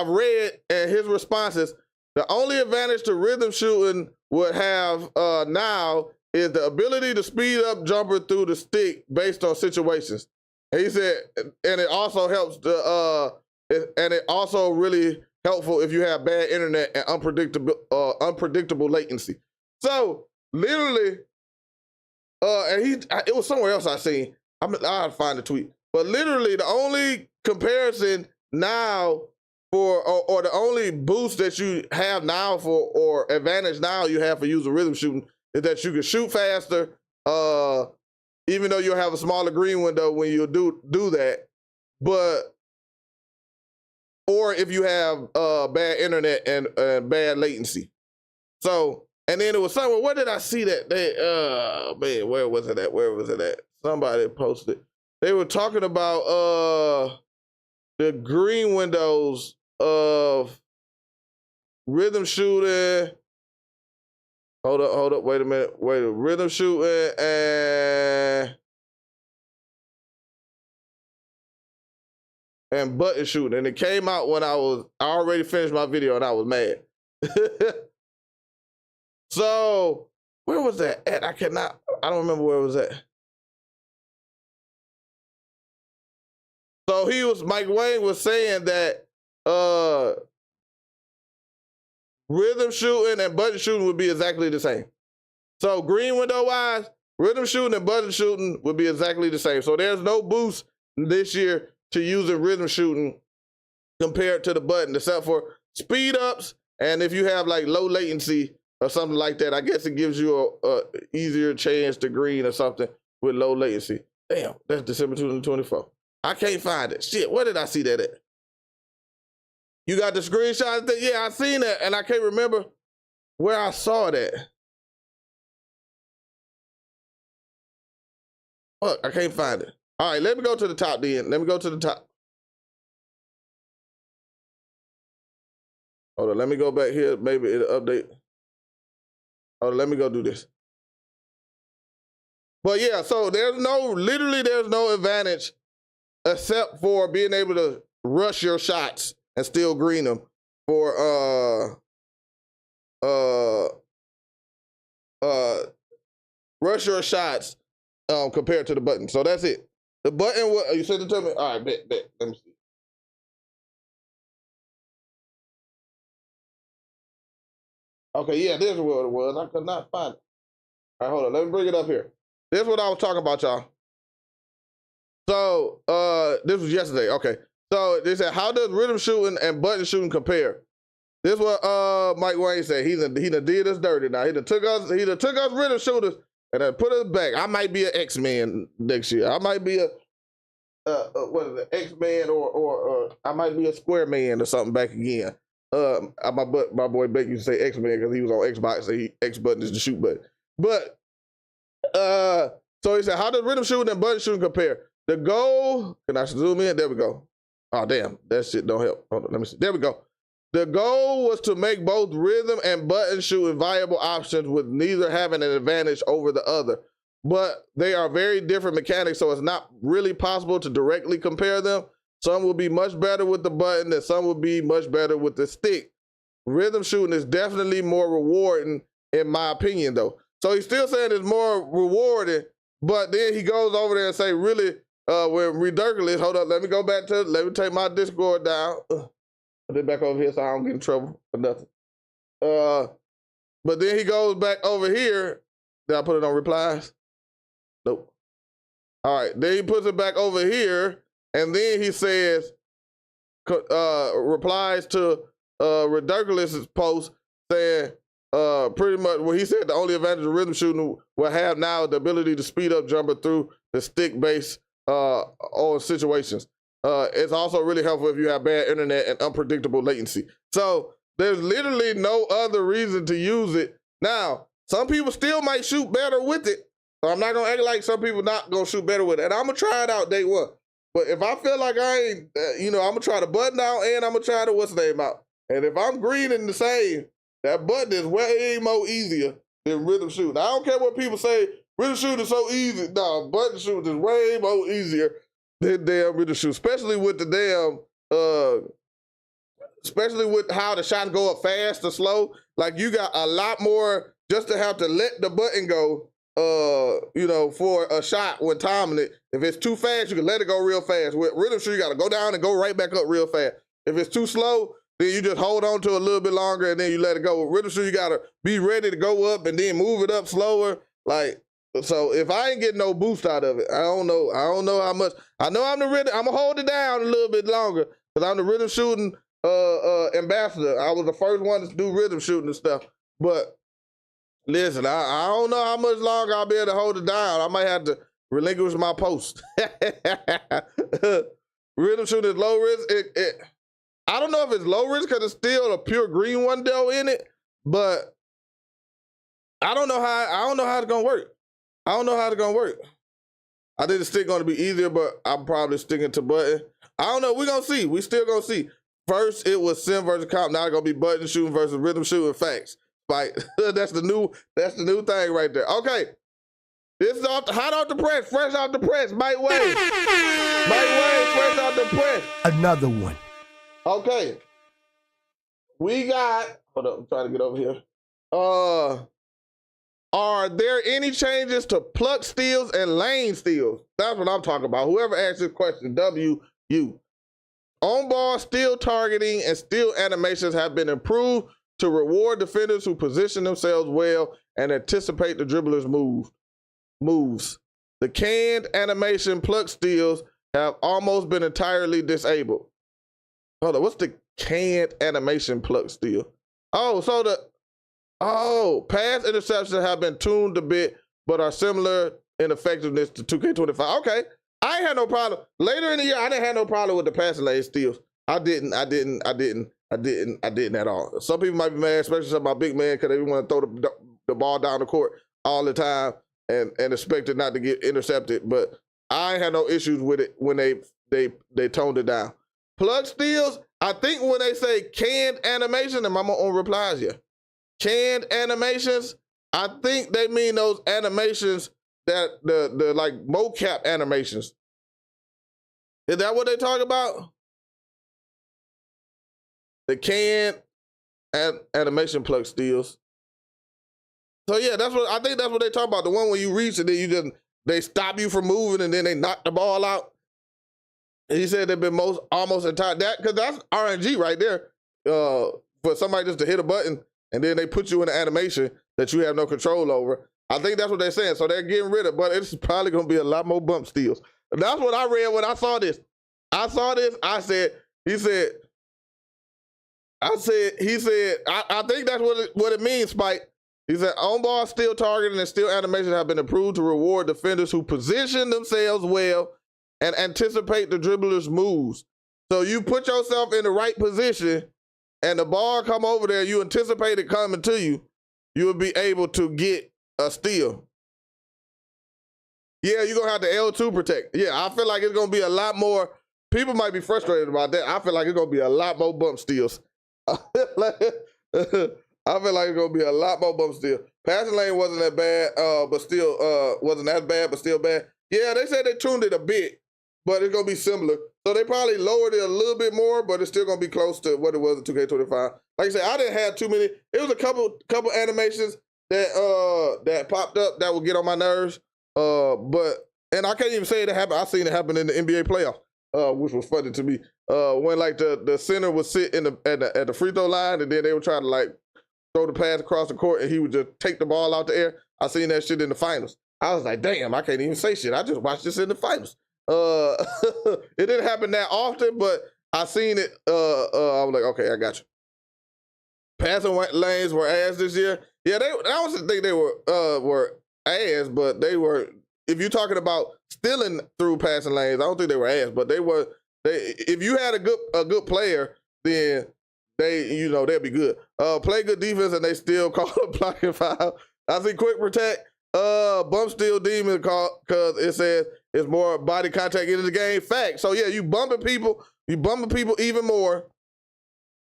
read and his responses, the only advantage to rhythm shooting would have now is the ability to speed up jumper through the stick based on situations. And he said, and it also helps and it also really helpful if you have bad internet and unpredictable latency. So literally, and it was somewhere else I seen. I'll find the tweet. But literally, the only comparison now or the only boost that you have now or advantage now you have for using rhythm shooting is that you can shoot faster, even though you'll have a smaller green window when you do that. But or if you have bad internet and bad latency. So, and then it was somewhere, where did I see that? Man, where was it at? Where was it at? Somebody posted. They were talking about the green windows of rhythm shooting. Hold up, wait a minute. Rhythm shooting and button shooting. And it came out when I already finished my video and I was mad. So, where was that at? I don't remember where it was at. So Mike Wayne was saying that rhythm shooting and button shooting would be exactly the same. So green window wise, rhythm shooting and button shooting would be exactly the same. So there's no boost this year to using rhythm shooting compared to the button, except for speed ups. And if you have like low latency or something like that, I guess it gives you a easier chance to green or something with low latency. Damn, that's December 2024. I can't find it. Shit, where did I see that at? You got the screenshot? Yeah, I seen that, and I can't remember where I saw that. Fuck, I can't find it. All right, let me go to the top then. Let me go to the top. Hold on, let me go back here. Maybe it'll update. Hold on, let me go do this. But yeah, so literally there's no advantage except for being able to rush your shots and still green them for rush your shots compared to the button. So that's it. The button, you said it to me? All right, bet. Let me see. Okay, yeah, this is what it was. I could not find it. All right, hold on. Let me bring it up here. This is what I was talking about, y'all. So this was yesterday. Okay. So they said, how does rhythm shooting and button shooting compare? This is what Mike Wayne said. He done did us dirty now. He done took us rhythm shooters and then put us back. I might be an X-Man next year. I might be a X-Man or I might be a Square Man or something back again. My boy Beck used to say X-Man because he was on Xbox, so X button is the shoot button. But so he said, how does rhythm shooting and button shooting compare? The goal, can I zoom in? There we go. Oh, damn, that shit don't help. Hold on, let me see. There we go. The goal was to make both rhythm and button shooting viable options with neither having an advantage over the other. But they are very different mechanics, so it's not really possible to directly compare them. Some will be much better with the button and some will be much better with the stick. Rhythm shooting is definitely more rewarding in my opinion though. So he's still saying it's more rewarding, but then he goes over there and say, really, when ridiculous, hold up, let me take my Discord down. Put it back over here so I don't get in trouble for nothing. But then he goes back over here. Did I put it on replies? Nope. All right, then he puts it back over here, and then he says, replies to Ridiculous's post saying, pretty much what he said, the only advantage of rhythm shooting will have now is the ability to speed up jumper through the stick base on situations. It's also really helpful if you have bad internet and unpredictable latency. So there's literally no other reason to use it. Now, some people still might shoot better with it. So I'm not gonna act like some people not gonna shoot better with it. And I'm gonna try it out day one. But if I feel like I ain't, I'm gonna try the button out and I'm gonna try the what's the name out. And if I'm green and the same, that button is way more easier than rhythm shooting. I don't care what people say. Rhythm shooting is so easy. No, button shooting is way more easier than damn rhythm shooting, especially with the damn, especially with how the shots go up fast or slow. Like you got a lot more just to have to let the button go. For a shot when timing it. If it's too fast, you can let it go real fast. With rhythm shooting, you got to go down and go right back up real fast. If it's too slow, then you just hold on to it a little bit longer and then you let it go. With rhythm shooting, you got to be ready to go up and then move it up slower. Like, so if I ain't getting no boost out of it, I don't know how much. I know I'm the rhythm. I'm gonna hold it down a little bit longer because I'm the rhythm shooting ambassador. I was the first one to do rhythm shooting and stuff. But listen, I don't know how much longer I'll be able to hold it down. I might have to relinquish my post. Rhythm shooting is low risk. I don't know if it's low risk because it's still a pure green one though in it, but I don't know how it's gonna work. I don't know how it's gonna work. I think it's still gonna be easier, but I'm probably sticking to button. I don't know. We're gonna see. We still gonna see. First, it was sim versus comp. Now it's gonna be button shooting versus rhythm shooting. Facts. Like that's the new thing right there. Okay, this is hot off the press, fresh off the press. Mike Wade, fresh off the press. Another one. Okay, we got. Hold up, I'm trying to get over here. Are there any changes to pluck steals and lane steals? That's what I'm talking about. Whoever asked this question, WU. On-ball steal targeting and steal animations have been improved to reward defenders who position themselves well and anticipate the dribbler's moves. The canned animation pluck steals have almost been entirely disabled. Hold on, what's the canned animation pluck steal? Pass interceptions have been tuned a bit, but are similar in effectiveness to 2K25. Okay, I ain't had no problem. Later in the year, I didn't have no problem with the passing lane steals. I didn't at all. Some people might be mad, especially some of my big man, because they want to throw the ball down the court all the time and expect it not to get intercepted. But I ain't had no issues with it when they toned it down. Plug steals, I think when they say canned animation, and I'm on replies here. Canned animations, I think they mean those animations that the like mocap animations. Is that what they talk about? The canned animation plug steals. So yeah, I think that's what they talk about. The one where you reach and then they stop you from moving and then they knock the ball out. And he said they've been almost entire because that's RNG right there. For somebody just to hit a button and then they put you in an animation that you have no control over. I think that's what they're saying. So they're getting rid of, but it's probably gonna be a lot more bump steals. And that's what I read when I saw this. I think that's what it means, Spike. He said, on-ball steal targeting and steal animations have been improved to reward defenders who position themselves well and anticipate the dribbler's moves. So you put yourself in the right position and the ball come over there, you anticipate it coming to you, you will be able to get a steal. Yeah, you're gonna have the L2 protect. Yeah, I feel like it's gonna be a lot more, people might be frustrated about that. I feel like it's gonna be a lot more bump steals. I feel like it's gonna be a lot more bump steals. Passing lane wasn't that bad, but still wasn't as bad, but still bad. Yeah, they said they tuned it a bit, but it's gonna be similar. So they probably lowered it a little bit more, but it's still gonna be close to what it was in 2K25. Like I said, I didn't have too many. It was a couple animations that popped up that would get on my nerves. And I can't even say it happened. I seen it happen in the NBA playoffs, which was funny to me. When like the center would sit at the free throw line, and then they would try to like throw the pass across the court, and he would just take the ball out the air. I seen that shit in the finals. I was like, damn, I can't even say shit. I just watched this in the finals. It didn't happen that often, but I seen it. I was like, okay, I got you. Passing lanes were ass this year. Yeah, I don't think they were ass, but they were. If you're talking about stealing through passing lanes, I don't think they were ass, but they were. If you had a good player, then they'd be good. Play good defense and they still call a blocking foul. I see quick protect. Bump steal demon call because it says It's more body contact in the game. Fact. So yeah, you bumping people even more.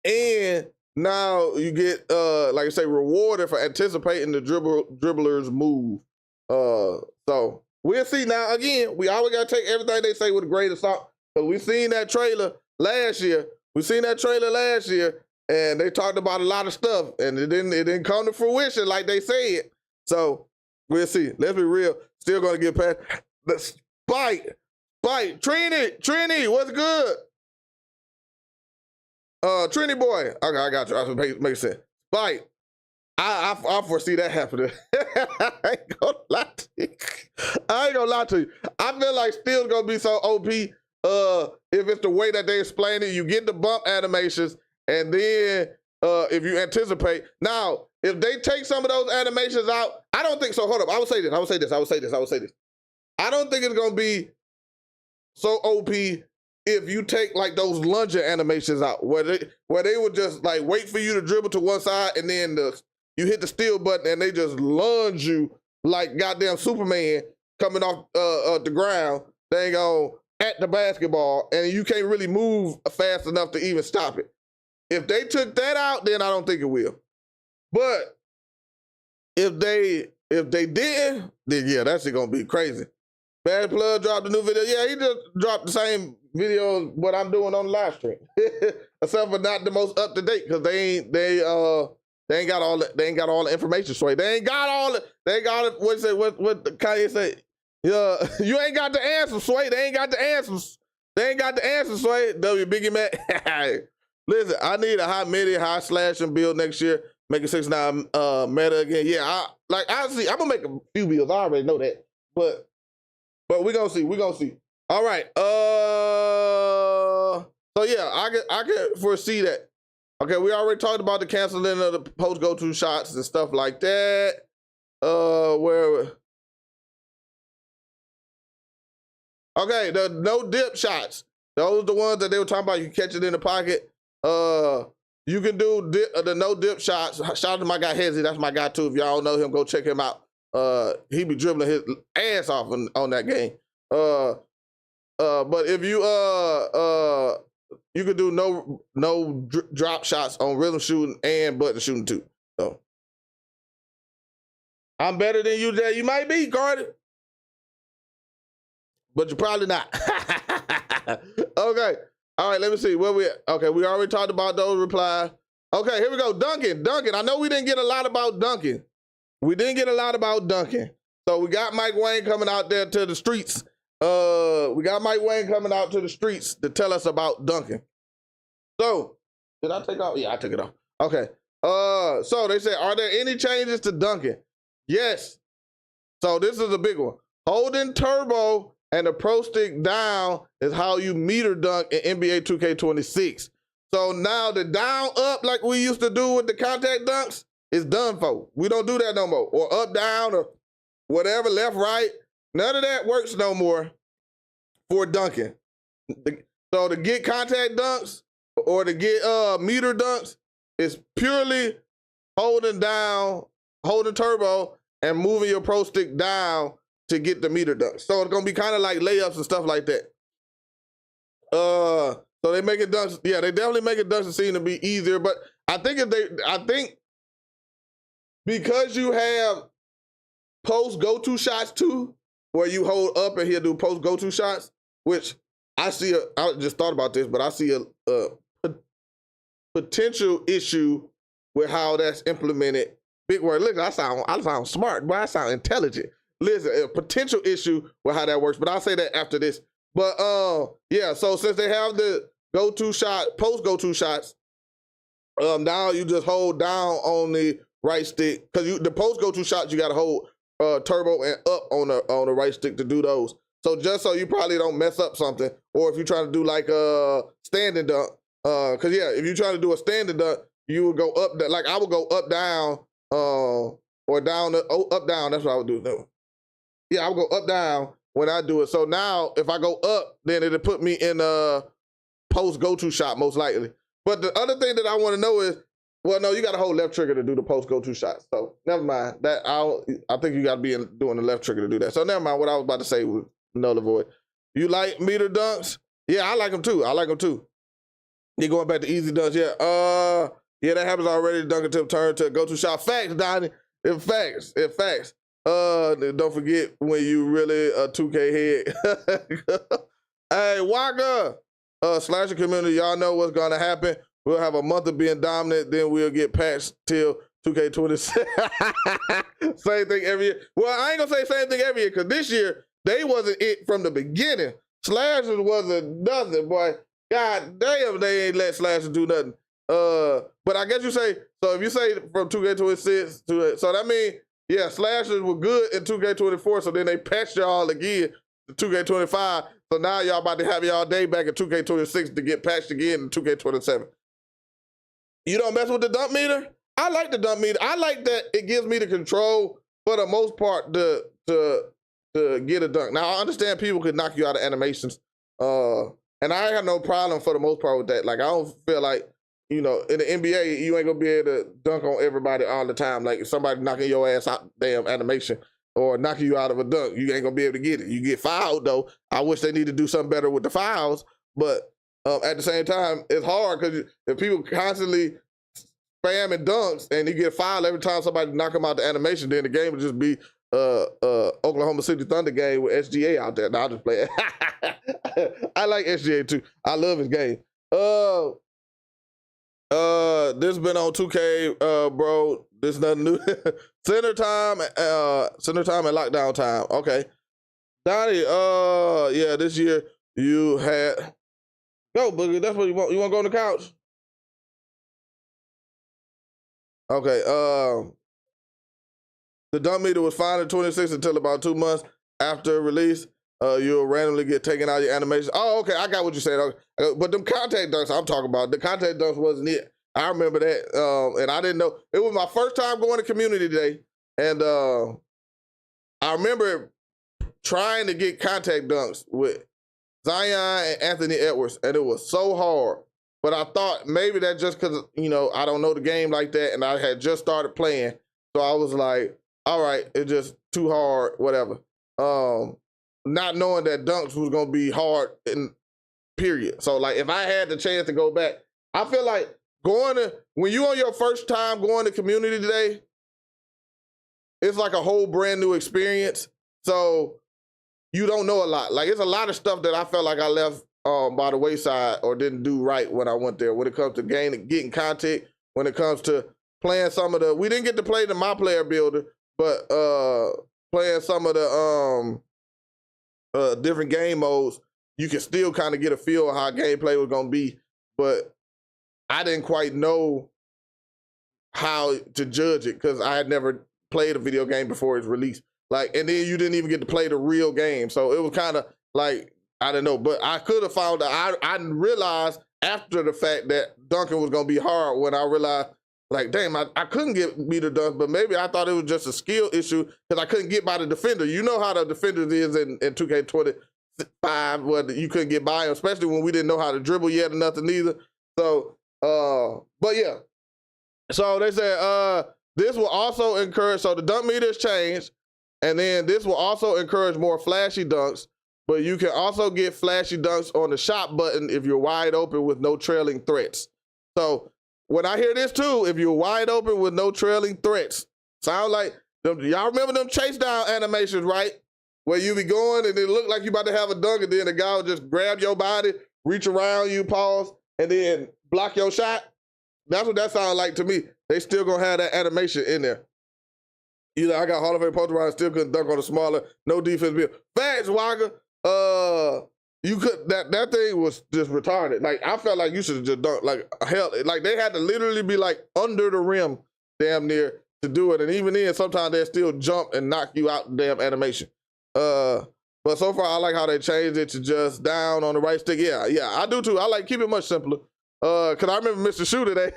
And now you get, like I say, rewarded for anticipating the dribbler's move. So we'll see. Now, again, we always got to take everything they say with a grain of salt. Because we seen that trailer last year. And they talked about a lot of stuff, and it didn't come to fruition like they said. So we'll see. Let's be real. Still going to get past the Spike. Trini, what's good? Trini boy. Okay, I got you. I make sense. Spike. I foresee that happening. I ain't gonna lie to you. I feel like Steel's gonna be so OP. If it's the way that they explain it, you get the bump animations, and then if you anticipate. Now, if they take some of those animations out, I don't think so. Hold up. I will say this. I don't think it's gonna be so OP if you take like those lunger animations out, where they would just like wait for you to dribble to one side, and then you hit the steal button and they just lunge you like goddamn Superman coming off the ground. They ain't going at the basketball, and you can't really move fast enough to even stop it. If they took that out, then I don't think it will. But if they didn't, then yeah, that's gonna be crazy. Bad Plug dropped a new video. Yeah, he just dropped the same video as what I'm doing on the live stream, except for not the most up to date, because they ain't got all the information. Sway. They ain't got all it. What Kanye say? Yeah, you ain't got the answers, Sway. They ain't got the answers. Sway. W Biggie Mac. Listen, I need a high midi, high slashing build next year. Make it 6'9" meta again. Yeah, I'm gonna make a few builds. I already know that, but we gonna see. All right. So yeah, I can foresee that. Okay, we already talked about the canceling of the post go-to shots and stuff like that. Okay, the no dip shots. Those are the ones that they were talking about. You catch it in the pocket. You can do the no dip shots. Shout out to my guy Hezzy. That's my guy too. If y'all don't know him, go check him out. He be dribbling his ass off on that game. But if you could do no drop shots on rhythm shooting and button shooting too. So I'm better than you, Jay. You might be, Cardi, but you're probably not. Okay. All right, let me see where we at. Okay, we already talked about those replies. Okay, here we go. Duncan. I know we didn't get a lot about Duncan. So we got Mike Wayne coming out there to the streets. To tell us about Duncan. So, did I take off? Yeah, I took it off. Okay. So they say, are there any changes to Duncan? Yes. So this is a big one. Holding turbo and the pro stick down is how you meter dunk in NBA 2K26. So now the down up like we used to do with the contact dunks is done for. We don't do that no more. Or up, down, or whatever, left, right. None of that works no more for dunking. So to get contact dunks or to get meter dunks, it's purely holding turbo and moving your pro stick down to get the meter dunks. So it's gonna be kind of like layups and stuff like that. So they make it dunks. Yeah, they definitely make it dunks to seem to be easier. But I think because you have post go-to shots too, where you hold up and he'll do post go-to shots, which I just thought about this, but I see a potential issue with how that's implemented. Big word. Look, I sound smart, but I sound intelligent. Listen, a potential issue with how that works, but I'll say that after this. But yeah, so since they have the go-to shot, post go-to shots, now you just hold down on the right stick, because the post go-to shots you gotta hold turbo and up on the right stick to do those. So just so you probably don't mess up something, or if you're trying to do like a standing dunk, because yeah, if you're trying to do a standing dunk, you would go up, like I would go up, down, or down, up, down. That's what I would do. No. Yeah, I would go up, down when I do it. So now if I go up, then it'll put me in a post go-to shot most likely. But the other thing that I want to know is, well, no, you got to hold left trigger to do the post go-to shot. So never mind that. I think you got to be doing the left trigger to do that. So never mind. What I was about to say was null and void. You like meter dunks? Yeah, I like them too. I like them too. You going back to easy dunks? Yeah. Yeah, that happens already. Dunk attempt turn to go to shot. Facts, Donnie. In facts. Don't forget when you really a 2K head. Hey, Waka. Slasher community, y'all know what's gonna happen. We'll have a month of being dominant, then we'll get patched till 2K26. Same thing every year. Well, I ain't gonna say same thing every year, because this year, they wasn't it from the beginning. Slashers wasn't nothing, boy. God damn, they ain't let Slashers do nothing. But I guess you say, so if you say from 2K26 to, so that means, yeah, Slashers were good in 2K24, so then they patched y'all again to 2K25. So now y'all about to have y'all day back in 2K26 to get patched again in 2K27. You don't mess with the dump meter? I like the dump meter. I like that it gives me the control for the most part to get a dunk. Now I understand people could knock you out of animations. And I have no problem for the most part with that. Like I don't feel like, you know, in the NBA, you ain't gonna be able to dunk on everybody all the time. Like if somebody knocking your ass out damn animation or knocking you out of a dunk, you ain't gonna be able to get it. You get fouled though. I wish they need to do something better with the fouls, but at the same time, it's hard because if people constantly spamming dunks and you get fouled every time somebody knock them out the animation, then the game would just be Oklahoma City Thunder game with SGA out there. Now I'll just play it. I like SGA too. I love his game. This been on 2K, bro. This nothing new. Center time and lockdown time. Okay. Donnie, yeah, this year you had go, Boogie. That's what you want. You want to go on the couch? Okay. The dump meter was fine at 26 until about 2 months after release. You'll randomly get taken out of your animation. Oh, okay. I got what you said. Okay. But them contact dunks I'm talking about, the contact dunks wasn't it. I remember that. And I didn't know. It was my first time going to community day. And I remember trying to get contact dunks with Zion and Anthony Edwards, and it was so hard. But I thought maybe that's just because, you know, I don't know the game like that, and I had just started playing. So I was like, all right, it's just too hard, whatever. Not knowing that dunks was going to be hard, in period. So, like, if I had the chance to go back, I feel like when you on your first time going to community day, it's like a whole brand new experience. So you don't know a lot. Like, it's a lot of stuff that I felt like I left by the wayside or didn't do right when I went there. When it comes to getting contact, when it comes to playing some of we didn't get to play the My Player Builder, but playing some of the different game modes, you can still kind of get a feel of how gameplay was gonna be. But I didn't quite know how to judge it because I had never played a video game before its release. Like, and then you didn't even get to play the real game. So it was kind of like, I don't know, but I could have found out. I realized after the fact that dunking was going to be hard when I realized, like, damn, I couldn't get meter dunk, but maybe I thought it was just a skill issue because I couldn't get by the defender. You know how the defenders is in 2K25, where you couldn't get by them, especially when we didn't know how to dribble yet or nothing either. So, but yeah. So they said, this will also encourage, so the dunk meter has changed, and then this will also encourage more flashy dunks, but you can also get flashy dunks on the shot button if you're wide open with no trailing threats. So when I hear this too, if you're wide open with no trailing threats, sound like, y'all remember them chase down animations, right? Where you be going and it look like you about to have a dunk and then the guy will just grab your body, reach around you, pause, and then block your shot. That's what that sounds like to me. They still gonna have that animation in there. Either I got Hall of Fame post around, still couldn't dunk on a smaller, no defense build. Facts, Walker. You could that thing was just retarded. Like I felt like you should have just dunked like hell. Like they had to literally be like under the rim, damn near, to do it. And even then, sometimes they still jump and knock you out the damn animation. But so far I like how they changed it to just down on the right stick. Yeah, I do too. I like keep it much simpler. Cause I remember Mr. Shooter,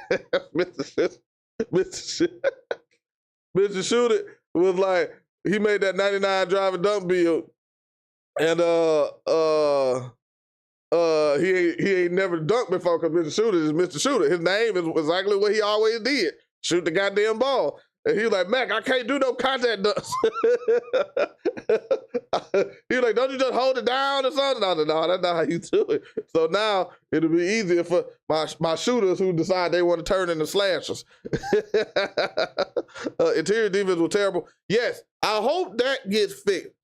Mr. Shooter was like, he made that 99 drive and dunk build, and he ain't never dunked before because Mr. Shooter is Mr. Shooter. His name is exactly what he always did: shoot the goddamn ball. And he was like, Mac, I can't do no contact dunks. He was like, don't you just hold it down or something? No, that's not how you do it. So now it'll be easier for my shooters who decide they want to turn into slashers. Interior defense was terrible. Yes, I hope that gets fixed.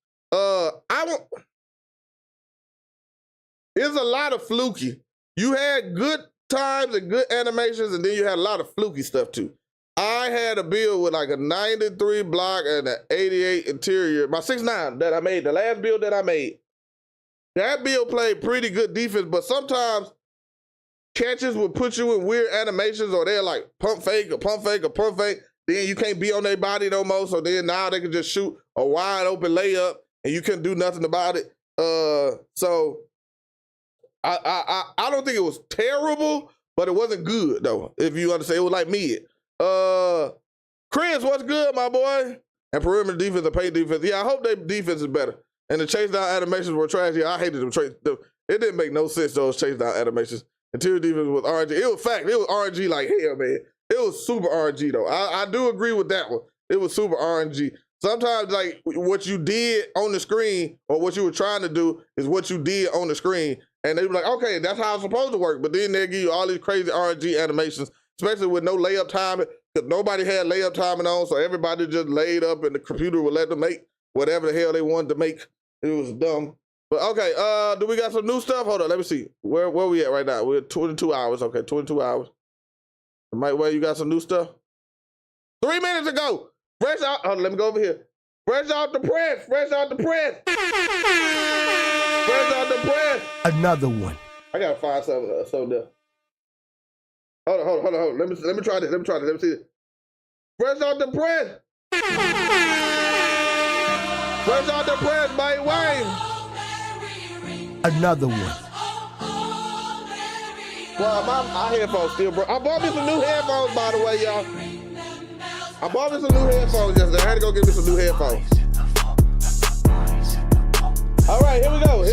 It's a lot of fluky. You had good times and good animations, and then you had a lot of fluky stuff too. I had a build with like a 93 block and an 88 interior. My 6'9" that I made, the last build that I made, that build played pretty good defense, but sometimes catches would put you in weird animations, or they're like pump fake or pump fake or pump fake. Then you can't be on their body no more, so then now they can just shoot a wide open layup and you couldn't do nothing about it. So I don't think it was terrible, but it wasn't good though, if you understand. It was like mid. Chris, what's good, my boy? And perimeter defense and paint defense. Yeah, I hope their defense is better. And the chase down animations were trash. Yeah, I hated them. It didn't make no sense, those chase down animations. Interior defense was RNG. It was RNG like hell, man. It was super RNG though. I do agree with that one. It was super RNG. Sometimes like what you did on the screen or what you were trying to do is what you did on the screen. And they were like, okay, that's how it's supposed to work. But then they give you all these crazy RNG animations, especially with no layup timing, because nobody had layup timing on, so everybody just laid up and the computer would let them make whatever the hell they wanted to make. It was dumb. But okay, do we got some new stuff? Hold on, let me see. Where we at right now? We're 22 hours. Okay, 22 hours. Mike, where you got some new stuff? 3 minutes ago. Fresh out. Hold on, let me go over here. Fresh out the press. Fresh out the press. Fresh out the press. Another one. I gotta find something there. Hold on. Let me try this. Let me see this. Fresh out the press. Fresh out the press, Mike Wayne. Another one. Well, my headphones still broke. I bought me some new headphones, by the way, y'all. I bought me some new headphones yesterday. I had to go get me some new headphones. All right, here we go.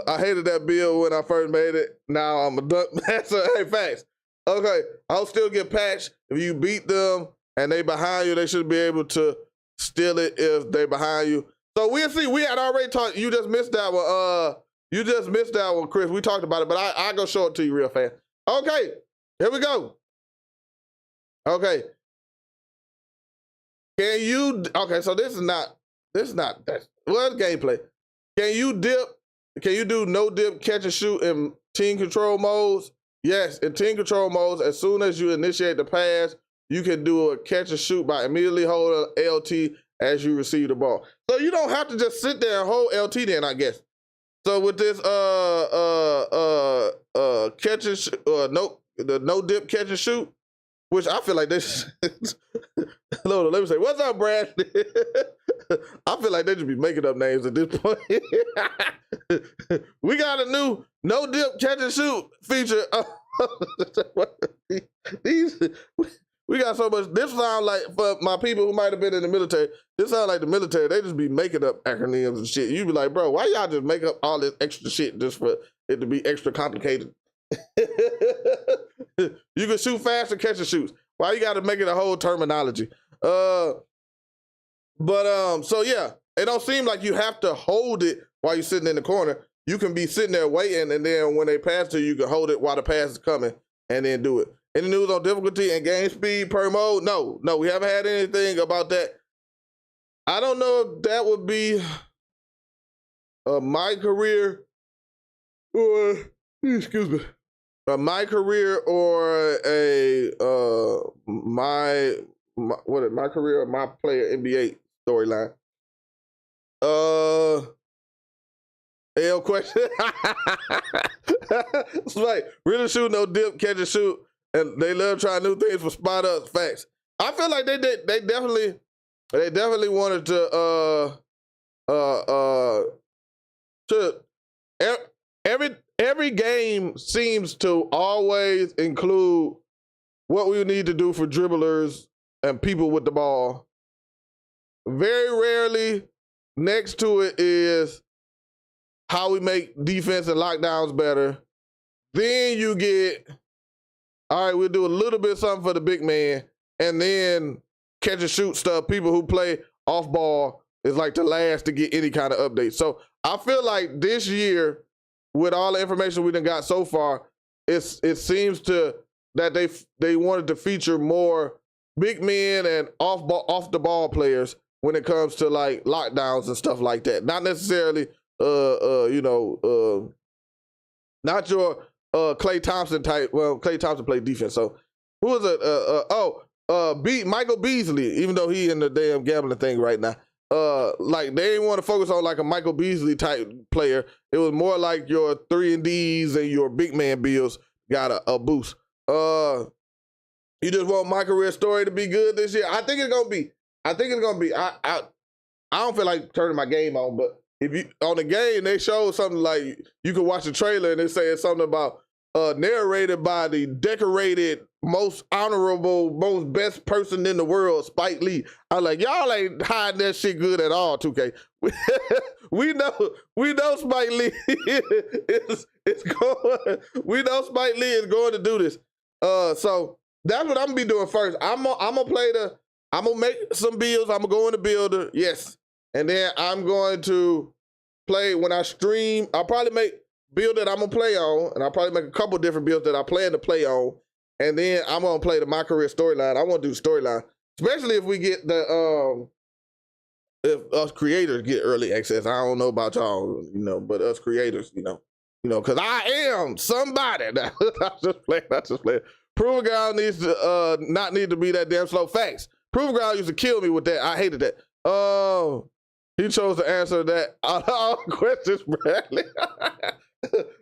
I hated that build when I first made it. Now I'm a dunk master. Hey, facts. Okay, I'll still get patched. If you beat them and they behind you, they should be able to steal it if they behind you. So we'll see. We had already talked. You just missed that one. Chris. We talked about it, but I'll go show it to you real fast. Okay, here we go. Okay. So this is not, it's gameplay. Can you do no dip, catch and shoot in team control modes? Yes, in team control modes, as soon as you initiate the pass, you can do a catch and shoot by immediately holding LT as you receive the ball. So you don't have to just sit there and hold LT then, I guess. So with this catch and shoot, the no dip catch and shoot, which I feel like this. Let me say, what's up, Brad? I feel like they should be making up names at this point. We got a new no dip catch and shoot feature. We got so much. This sounds like, for my people who might have been in the military, this sounds like the military. They just be making up acronyms and shit. You be like, bro, why y'all just make up all this extra shit just for it to be extra complicated? You can shoot fast and catch and shoots. Why you got to make it a whole terminology? So yeah, it don't seem like you have to hold it while you're sitting in the corner. You can be sitting there waiting, and then when they pass to you, you can hold it while the pass is coming and then do it. Any news on difficulty and game speed per mode? No, we haven't had anything about that. I don't know if that would be MyCAREER or, excuse me, a MyCAREER or a MyCAREER or My Player NBA storyline. L question. It's like, really shoot, no dip, catch and shoot. And they love trying new things for spot ups. Facts. I feel like they definitely wanted to every game seems to always include what we need to do for dribblers and people with the ball. Very rarely next to it is how we make defense and lockdowns better. Then you get all right, we'll do a little bit of something for the big man, and then catch and shoot stuff. People who play off ball is like the last to get any kind of update. So I feel like this year, with all the information we done got so far, it seems that they wanted to feature more big men and off the ball players when it comes to like lockdowns and stuff like that. Not necessarily not your Klay Thompson type. Well, Klay Thompson played defense. So who was it? Michael Beasley, even though he in the damn gambling thing right now. Like they didn't want to focus on like a Michael Beasley type player. It was more like your 3-and-Ds and your big man bills got a boost. You just want my career story to be good this year. I think it's gonna be. I don't feel like turning my game on, but if you on the game they showed something like you can watch the trailer and they say something about narrated by the decorated, most honorable, most best person in the world, Spike Lee. I'm like, y'all ain't hiding that shit good at all, 2K. we know Spike Lee is going. We know Spike Lee is going to do this. So that's what I'm gonna be doing first. I'm gonna make some builds. I'm gonna go in the builder, yes, and then I'm going to play when I stream. I'll probably make build that I'm gonna play on, and I'll probably make a couple different builds that I plan to play on, and then I'm gonna play the My Career storyline. I want to do the storyline, especially if we get the if us creators get early access. I don't know about y'all, but us creators, because I am somebody. I just playing. Proving Ground needs to not need to be that damn slow. Facts. Proving Ground used to kill me with that. I hated that. He chose to answer that all questions, Bradley.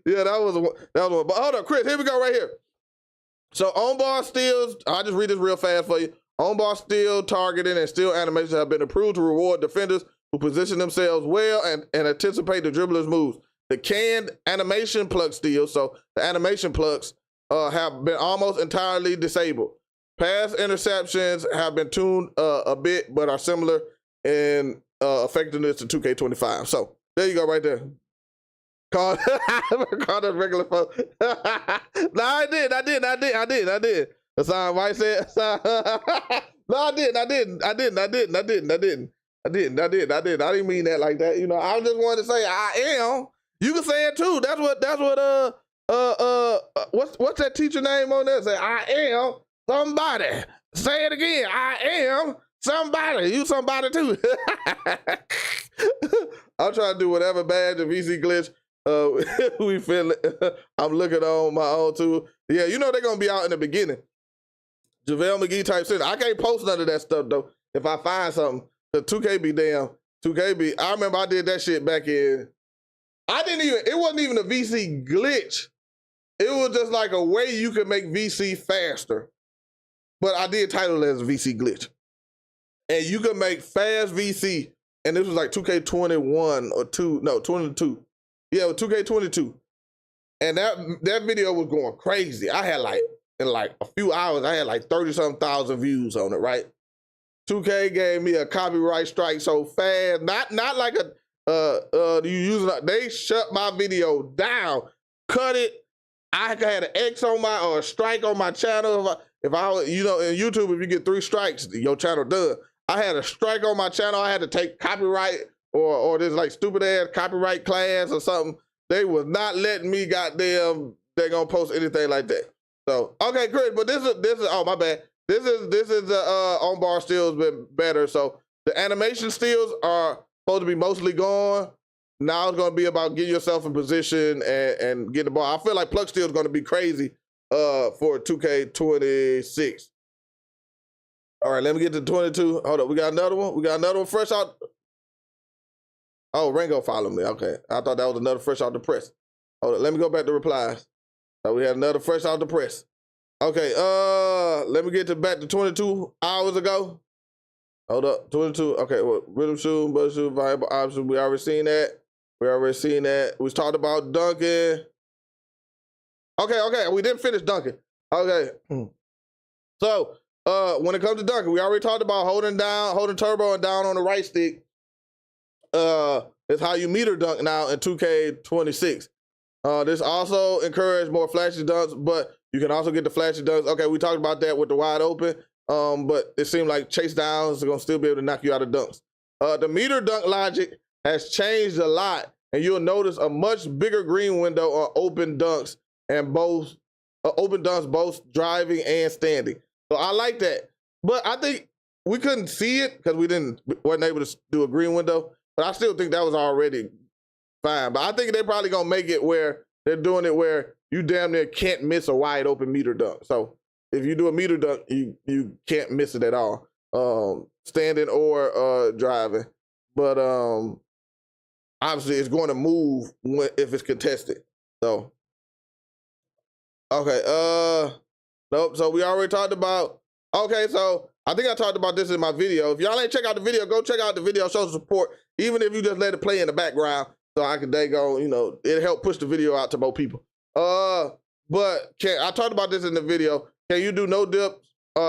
Yeah, that was one. But hold on, Chris, here we go right here. So on-ball steals, I'll just read this real fast for you. On-ball steal, targeting, and steal animations have been approved to reward defenders who position themselves well and anticipate the dribbler's moves. The canned animation plug steals, so the animation plugs, have been almost entirely disabled. Pass interceptions have been tuned a bit, but are similar in effectiveness to 2K25. So there you go right there. Call that regular folks. No, I did. That's how White said. No, I didn't. I didn't mean that like that. I just wanted to say I am. You can say it too. That's what what's that teacher name on there? Say I am somebody. Say it again. I am somebody. You somebody too. I'm trying to do whatever badge of VC glitch we feel it. I'm looking on my own too. Yeah, they're gonna be out in the beginning. JaVale McGee type center. I can't post none of that stuff though. If I find something, the 2K be damn. 2K be. I remember I did that shit back in. It wasn't even a VC glitch. It was just like a way you could make VC faster. But I did title it as a VC glitch. And you could make fast VC, and this was like 2K21 or 22. Yeah, it was 2K22. And that video was going crazy. I had in a few hours, I had 30-something thousand views on it, right? 2K gave me a copyright strike so fast. Not like they shut my video down, cut it. I had an X on or a strike on my channel. If I in YouTube, if you get 3 strikes, your channel done. I had a strike on my channel. I had to take copyright or this stupid ass copyright class or something. They was not letting me goddamn. They gonna post anything like that. So okay, great. But this is oh my bad. This is the on bar steals been better. So the animation steals are supposed to be mostly gone. Now it's gonna be about getting yourself in position and getting the ball. I feel like plug steal is gonna be crazy for 2K26. All right, let me get to 22. Hold up, we got another one. Fresh out. Oh, Rango followed me. Okay, I thought that was another fresh out the press. Hold up, let me go back to replies. So we had another fresh out the press. Okay, let me get back to 22 hours ago. Hold up, 22. Okay, rhythm shooting, buzz shooting, viable option. We already seen that. We talked about dunking. Okay, we didn't finish dunking. Okay. So, when it comes to dunking, we already talked about holding turbo and down on the right stick. It's how you meter dunk now in 2K26. This also encouraged more flashy dunks, but You can also get the flashy dunks. Okay, we talked about that with the wide open, but it seemed like chase downs are gonna still be able to knock you out of dunks. The meter dunk logic has changed a lot, and you'll notice a much bigger green window on open dunks and both both driving and standing. So I like that, but I think we couldn't see it because we weren't able to do a green window. But I still think that was already fine. But I think they're probably gonna make it where they're doing it where you damn near can't miss a wide open meter dunk. So if you do a meter dunk, you can't miss it at all, standing or driving. But obviously it's going to move if it's contested. So okay, nope. So we already talked about. Okay, so I think I talked about this in my video. If y'all ain't check out the video, go check out the video, show support, even if you just let it play in the background, so I can it help push the video out to more people. But I talked about this in the video. Can you do no dip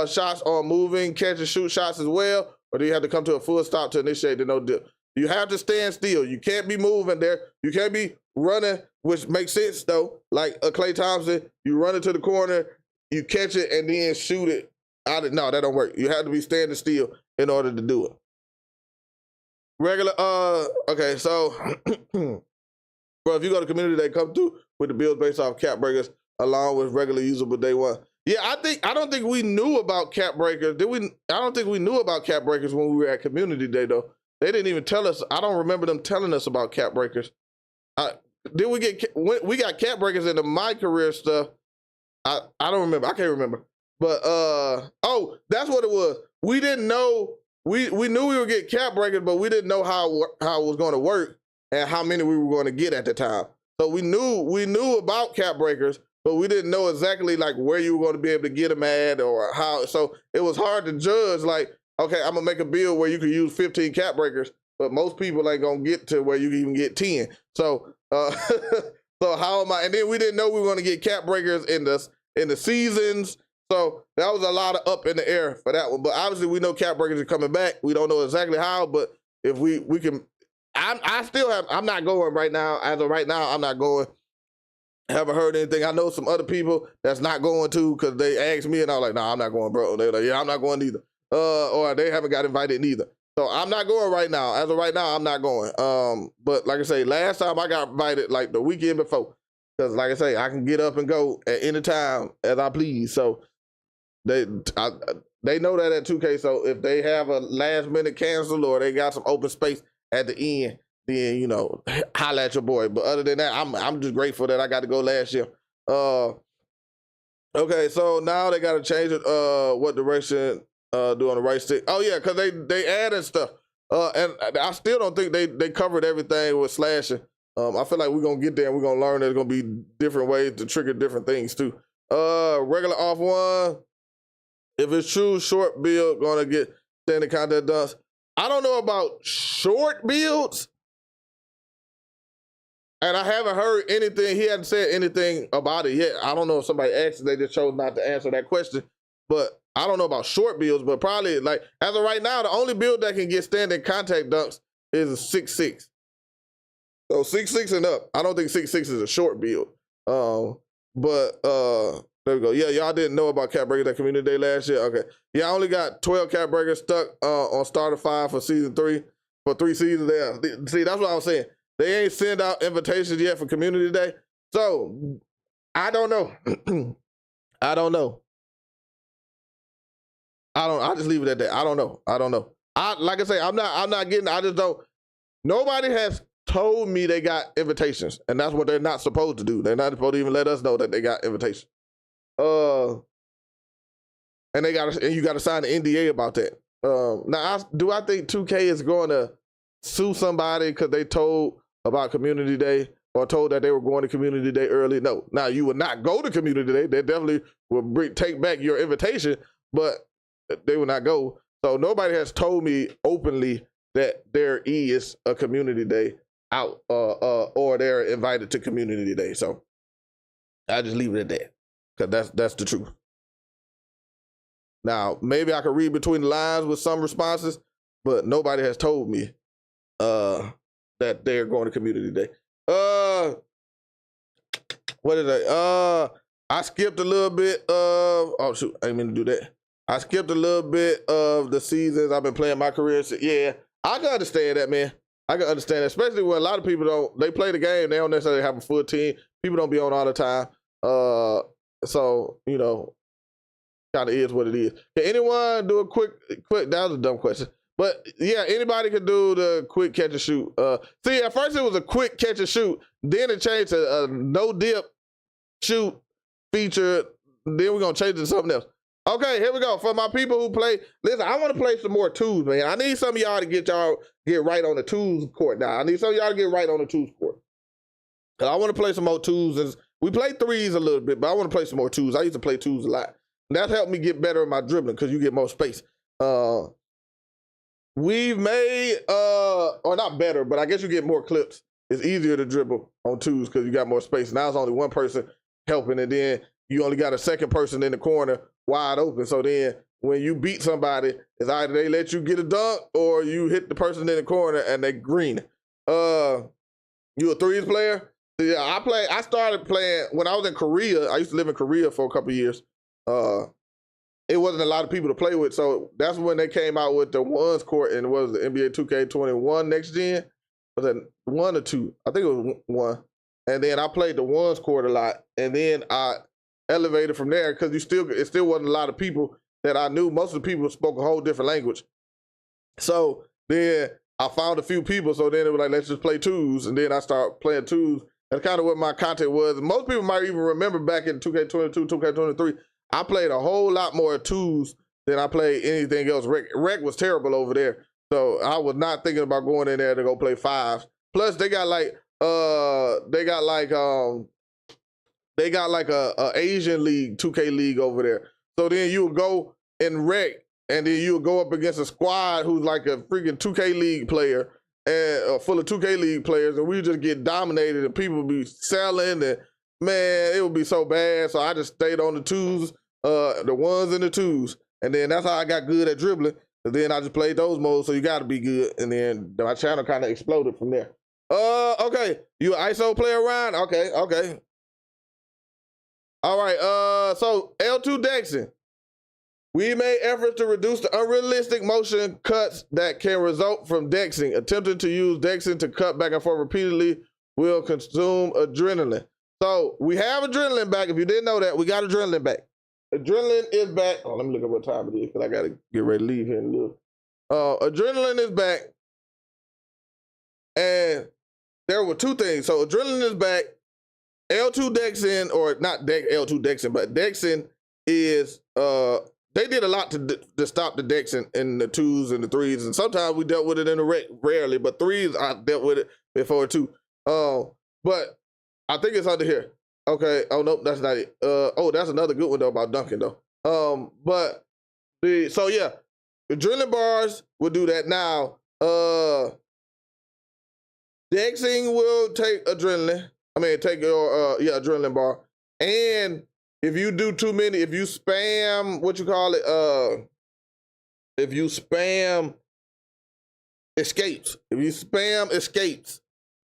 shots on moving, catch and shoot shots as well? Or do you have to come to a full stop to initiate the no dip? You have to stand still. You can't be moving there. You can't be running, which makes sense though. Like a Klay Thompson, you run it to the corner, you catch it and then shoot it. No, that don't work. You have to be standing still in order to do it. Regular, okay, so, bro, if you go to community, they come through with the builds based off cap breakers along with regular usable day one. Yeah, I don't think we knew about cap breakers. I don't think we knew about cap breakers when we were at community day though. They didn't even tell us. I don't remember them telling us about cap breakers. Did we got cap breakers in the MyCAREER stuff? I don't remember. I can't remember. But oh, that's what it was. We didn't know. We knew we would get cap breakers, but we didn't know how it was going to work and how many we were going to get at the time. So we knew about cap breakers, but we didn't know exactly like where you were going to be able to get them at or how. So it was hard to judge. Like, okay, I'm gonna make a build where you can use 15 cap breakers, but most people ain't gonna get to where you can even get 10. So so how am I? And then we didn't know we were going to get cap breakers in the seasons. So that was a lot of up in the air for that one. But obviously we know cap breakers are coming back. We don't know exactly how, but if we can, I'm not going right now. As of right now, I'm not going. Haven't heard anything. I know some other people that's not going to because they asked me and I was like, nah, I'm not going, bro. They're like, yeah, I'm not going either. Or they haven't got invited neither. So I'm not going right now. As of right now, I'm not going. But like I say, last time I got invited like the weekend before. Because like I say, I can get up and go at any time as I please. So they know that at 2K. So if they have a last minute cancel or they got some open space at the end, then, you know, holla at your boy. But other than that, I'm just grateful that I got to go last year. Okay, so now they got to change it. What direction do on the right stick? Oh yeah, because they added stuff. And I still don't think they covered everything with slashing. I feel like we're gonna get there and we're gonna learn there's gonna be different ways to trigger different things too. Regular off one. If it's true, short build gonna get standing contact dunks. I don't know about short builds. And I haven't heard anything. He hasn't said anything about it yet. I don't know if somebody asked, they just chose not to answer that question. But I don't know about short builds, but probably like, as of right now, the only build that can get standing contact dunks is a 6'6". So 6'6" and up. I don't think 6'6" is a short build. But there we go. Yeah, y'all didn't know about cap breakers at community day last year. Okay. Yeah, I only got 12 cap breakers stuck on starter 5 for season 3 for 3 seasons there. See, that's what I was saying. They ain't send out invitations yet for community day. So I don't know. I don't know. I'll just leave it at that. I don't know. Like I say, I'm not getting, I just don't. Nobody has told me they got invitations, and that's what they're not supposed to do. They're not supposed to even let us know that they got invitations. And you gotta sign an NDA about that. Now, do I think 2K is going to sue somebody because they told about community day or told that they were going to community day early? No. Now, you would not go to community day. They definitely will take back your invitation, but they will not go. So nobody has told me openly that there is a community day out or they're invited to community day. So I just leave it at that because that's the truth. Now, maybe I could read between the lines with some responses, but nobody has told me that they're going to community day. What is that? I skipped a little bit of, oh shoot, I didn't mean to do that. I skipped a little bit of the seasons. I've been playing my career. Yeah, I can understand that, man. I can understand that, especially when a lot of people don't, they play the game, they don't necessarily have a full team. People don't be on all the time. So, you know, kind of is what it is. Can anyone do a quick, that was a dumb question. But yeah, anybody can do the quick catch and shoot. See, at first it was a quick catch and shoot. Then it changed to a no dip shoot feature. Then we're going to change it to something else. Okay, here we go. For my people who play, listen, I want to play some more twos, man. I need some of y'all to get right on the twos court now. I need some of y'all to get right on the twos court. Cause I want to play some more twos. We play threes a little bit, but I want to play some more twos. I used to play twos a lot. And that helped me get better in my dribbling because you get more space. We've made, or not better, but I guess you get more clips. It's easier to dribble on twos because you got more space. Now it's only one person helping, and then you only got a second person in the corner wide open. So then when you beat somebody, it's either they let you get a dunk or you hit the person in the corner and they green. You a threes player? Yeah, I started playing when I was in Korea. I used to live in Korea for a couple of years. It wasn't a lot of people to play with, so that's when they came out with the ones court, and it was the NBA 2K21 next gen. Was that 1 or 2? I think it was 1. And then I played the ones court a lot, and then I elevated from there because it still wasn't a lot of people that I knew. Most of the people spoke a whole different language. So then I found a few people, so then it was like, let's just play twos, and then I started playing twos. That's kind of what my content was. Most people might even remember back in 2K22, 2K23, I played a whole lot more twos than I played anything else. Rec was terrible over there, so I was not thinking about going in there to go play fives. Plus, they got like a Asian league, 2K league over there. So then you would go in rec, and then you would go up against a squad who's like a freaking 2K league player and full of 2K league players, and we just get dominated, and people would be selling, and man, it would be so bad. So I just stayed on the twos, the ones and the twos, and then that's how I got good at dribbling. And then I just played those modes, so you got to be good. And then my channel kind of exploded from there. Okay, you an ISO player, Ryan? Okay. All right, so L2 Dexing. We made efforts to reduce the unrealistic motion cuts that can result from dexing. Attempting to use dexing to cut back and forth repeatedly will consume adrenaline. So we have adrenaline back. If you didn't know that, we got adrenaline back. Adrenaline is back. Oh, let me look at what time it is because I got to get ready to leave here in a little. Adrenaline is back. And there were two things. So adrenaline is back. L2 Dexing, or not L2 Dexing, but Dexing is, they did a lot to stop the Dexing in the twos and the threes. And sometimes we dealt with it in the rec, rarely, but threes, I dealt with it before too. But I think it's under here. Okay. Oh, nope, that's not it. Oh, that's another good one though about dunking though. So yeah, adrenaline bars will do that now. Dexing will take adrenaline. Take your adrenaline bar. And if you do too many, if you spam escapes,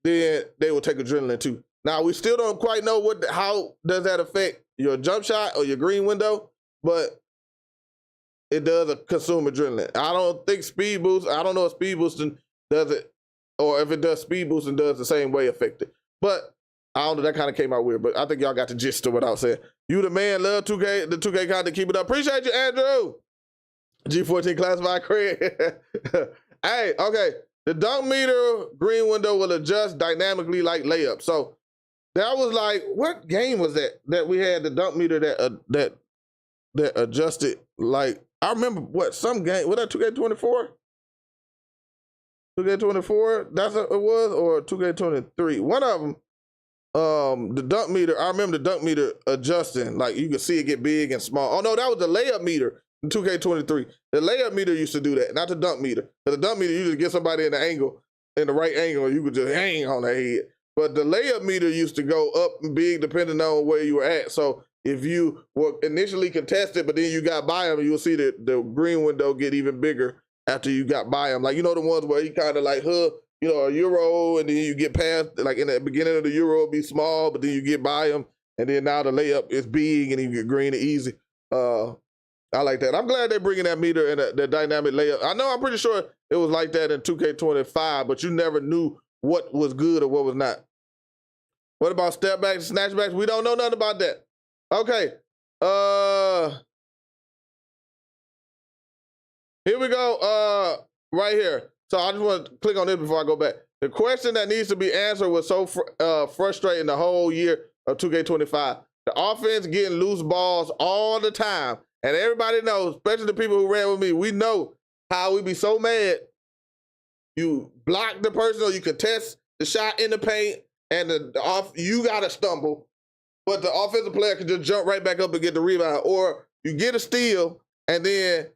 then they will take adrenaline too. Now we still don't quite know how does that affect your jump shot or your green window, but it does consume adrenaline. I don't think speed boost. I don't know if speed boosting does it, or if it does speed boosting does the same way affect it. But I don't know, that kind of came out weird, but I think y'all got the gist of what I was saying. You the man, love 2K, the 2K content, keep it up. Appreciate you, Andrew. G14 classified Craig. Hey, okay. The dunk meter green window will adjust dynamically like layup. So that was like, what game was that we had the dunk meter that adjusted? Like, I remember some game, was that 2K24? 2K24, that's what it was, or 2K23? One of them. The dunk meter, I remember the dunk meter adjusting, like you could see it get big and small. Oh no, that was the layup meter in 2K23. The layup meter used to do that, not the dunk meter. Because the dunk meter, you just get somebody in the right angle, you could just hang on their head. But the layup meter used to go up and big depending on where you were at. So if you were initially contested, but then you got by them, you'll see the green window get even bigger after you got by them. Like, you know, the ones where you kind of like, a euro, and then you get past, like in the beginning of the euro, it'll be small, but then you get by them, and then now the layup is big and you get green and easy. I like that. I'm glad they're bringing that meter and the dynamic layup. I know I'm pretty sure it was like that in 2K25, but you never knew what was good or what was not. What about step backs, snatch backs? We don't know nothing about that. Okay. Here we go. Right here. So I just want to click on this before I go back. The question that needs to be answered was so frustrating the whole year of 2K25. The offense getting loose balls all the time. And everybody knows, especially the people who ran with me, we know how we be so mad. You block the person or you contest the shot in the paint and you got to stumble, but the offensive player can just jump right back up and get the rebound. Or you get a steal and then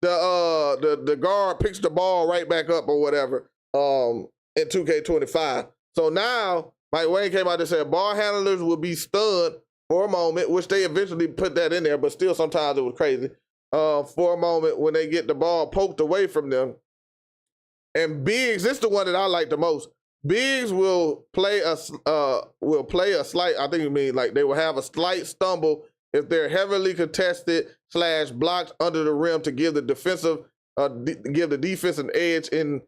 the guard picks the ball right back up or whatever in 2K25. So now Mike Wayne came out and said ball handlers will be stunned for a moment, which they eventually put that in there, but still sometimes it was crazy, for a moment when they get the ball poked away from them. And bigs, this is the one that I like the most. Bigs will play a slight, I think you mean like they will have a slight stumble if they're heavily contested / blocked under the rim to give the defensive, give the defense an edge in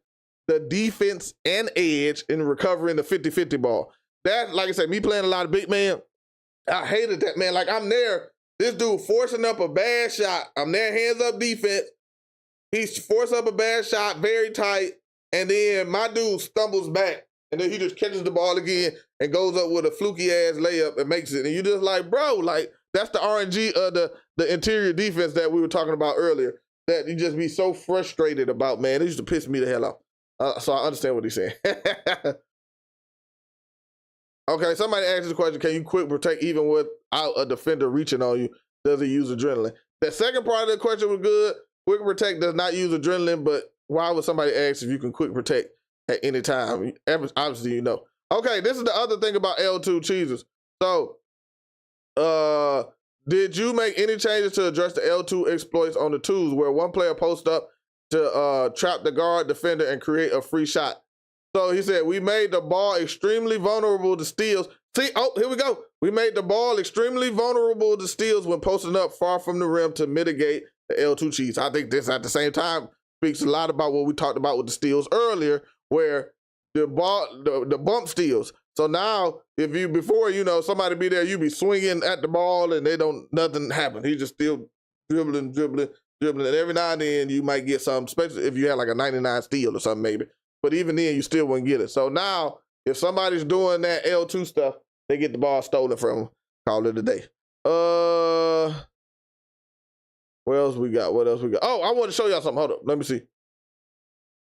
the defense and edge in recovering the 50-50 ball. That, like I said, me playing a lot of big man, I hated that, man. Like I'm there, this dude forcing up a bad shot. I'm there, hands up defense. He's forced up a bad shot, very tight. And then my dude stumbles back and then he just catches the ball again and goes up with a fluky ass layup and makes it. And you just like, bro, like that's the RNG of the interior defense that we were talking about earlier that you just be so frustrated about, man. It used to piss me the hell off. So I understand what he's saying. Okay, somebody asked the question, can you quick protect even without a defender reaching on you? Does he use adrenaline? The second part of the question was good. Quick protect does not use adrenaline, but why would somebody ask if you can quick protect at any time? Obviously, you know. Okay, this is the other thing about L2 cheesers. So, did you make any changes to address the L2 exploits on the twos where one player posts up to trap the guard defender and create a free shot? So he said, we made the ball extremely vulnerable to steals. See, oh, here we go. We made the ball extremely vulnerable to steals when posting up far from the rim to mitigate the L2 cheese. I think this at the same time speaks a lot about what we talked about with the steals earlier, where the bump steals. So now, if you, before, you know, somebody be there, you be swinging at the ball and nothing happen. He just still dribbling. And every now and then you might get some, especially if you had like a 99 steal or something maybe. But even then, you still wouldn't get it. So now, if somebody's doing that L2 stuff, they get the ball stolen from them. Call it a day. What else we got? Oh, I want to show y'all something. Hold up. Let me see.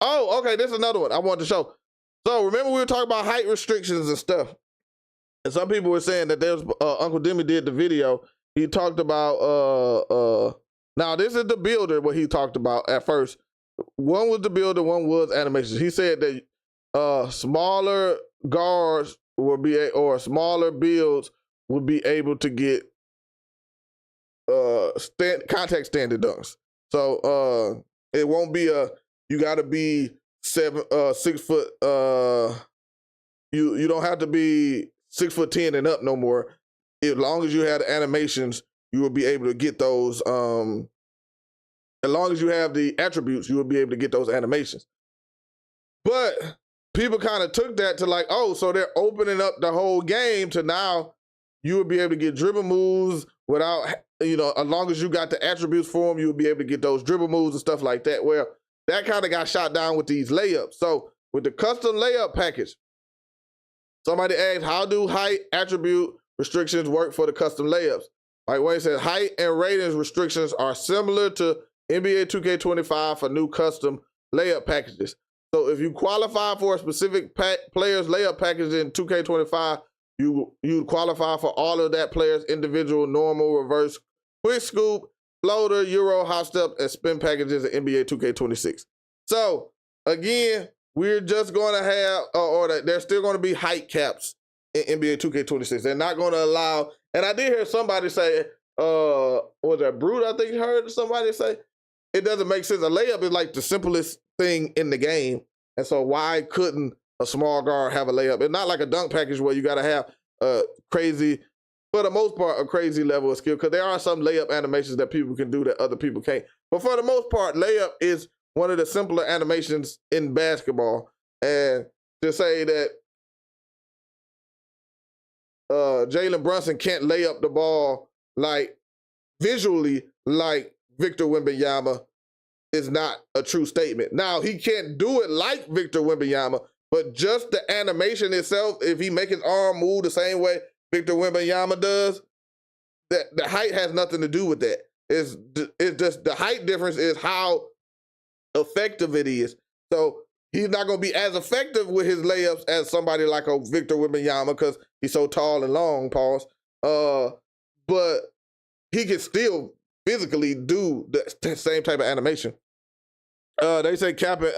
Oh, okay. This is another one I wanted to show. So remember we were talking about height restrictions and stuff. And some people were saying that there's Uncle Demi did the video. He talked about, now this is the builder, what he talked about at first. One was the builder, one was animations. He said that smaller guards will be, or smaller builds would be able to get contact standard dunks. So it won't be you gotta be 6 foot, you don't have to be 6'10" and up no more. As long as you have the animations, you will be able to get those, as long as you have the attributes, you will be able to get those animations. But people kind of took that to like, oh, so they're opening up the whole game to now you will be able to get dribble moves without, you know, as long as you got the attributes for them, you'll be able to get those dribble moves and stuff like that. Well, that kind of got shot down with these layups. So with the custom layup package, somebody asked, how do height attribute restrictions work for the custom layups? Like Wayne said, height and ratings restrictions are similar to NBA 2K25 for new custom layup packages. So if you qualify for a specific player's layup package in 2K25, you qualify for all of that player's individual, normal, reverse, quick scoop, floater, euro, hop step, and spin packages in NBA 2K26. So again, we're just going to have, there's still going to be height caps in NBA 2K26. They're not going to allow, and I did hear somebody say, was that Brute? I think you heard somebody say, it doesn't make sense. A layup is like the simplest thing in the game. And so why couldn't a small guard have a layup? It's not like a dunk package where you got to have crazy for the most part, a crazy level of skill, because there are some layup animations that people can do that other people can't. But for the most part, layup is one of the simpler animations in basketball. And to say that Jalen Brunson can't lay up the ball like visually like Victor Wembanyama is not a true statement. Now, he can't do it like Victor Wembanyama, but just the animation itself, if he make his arm move the same way Victor Wembanyama does, the height has nothing to do with that. It's just the height difference is how effective it is. So he's not going to be as effective with his layups as somebody like a Victor Wembanyama because he's so tall and long, pause. But he can still physically do the same type of animation. They say capping,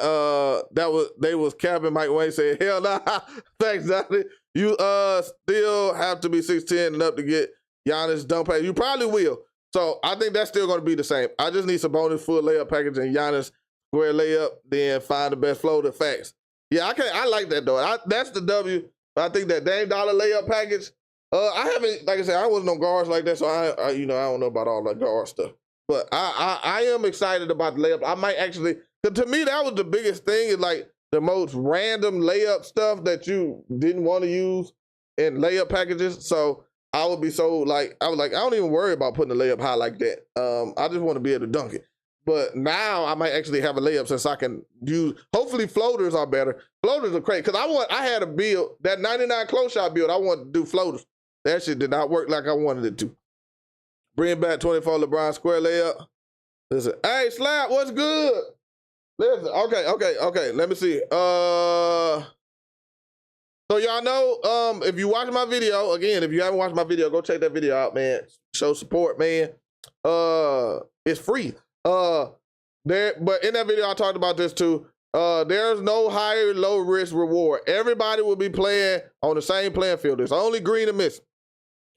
they was capping. Mike Wayne said, hell nah, thanks, Donnie. You still have to be 6'10" and up to get Giannis dunk pass. You probably will. So I think that's still going to be the same. I just need Sabonis full layup package and Giannis square layup, then find the best floater. Facts. Yeah, I like that though. That's the W. I think that Dame Dollar layup package. I haven't, like I said, I wasn't on guards like that, so I don't know about all that guard stuff. But I am excited about the layup. I might actually, to me, that was the biggest thing, is like the most random layup stuff that you didn't want to use in layup packages. So I would be so like, I don't even worry about putting the layup high like that. I just want to be able to dunk it. But now I might actually have a layup since I can use, hopefully floaters are better. Floaters are great, because I had a build, that 99 close shot build, I wanted to do floaters. That shit did not work like I wanted it to. Bring back 24 LeBron square layup. Listen, hey, Slap, what's good? Listen, okay. Let me see. So y'all know, if you watch my video, again, if you haven't watched my video, go check that video out, man. Show support, man. It's free. But in that video, I talked about this too. There's no higher low risk reward. Everybody will be playing on the same playing field. It's only green and miss.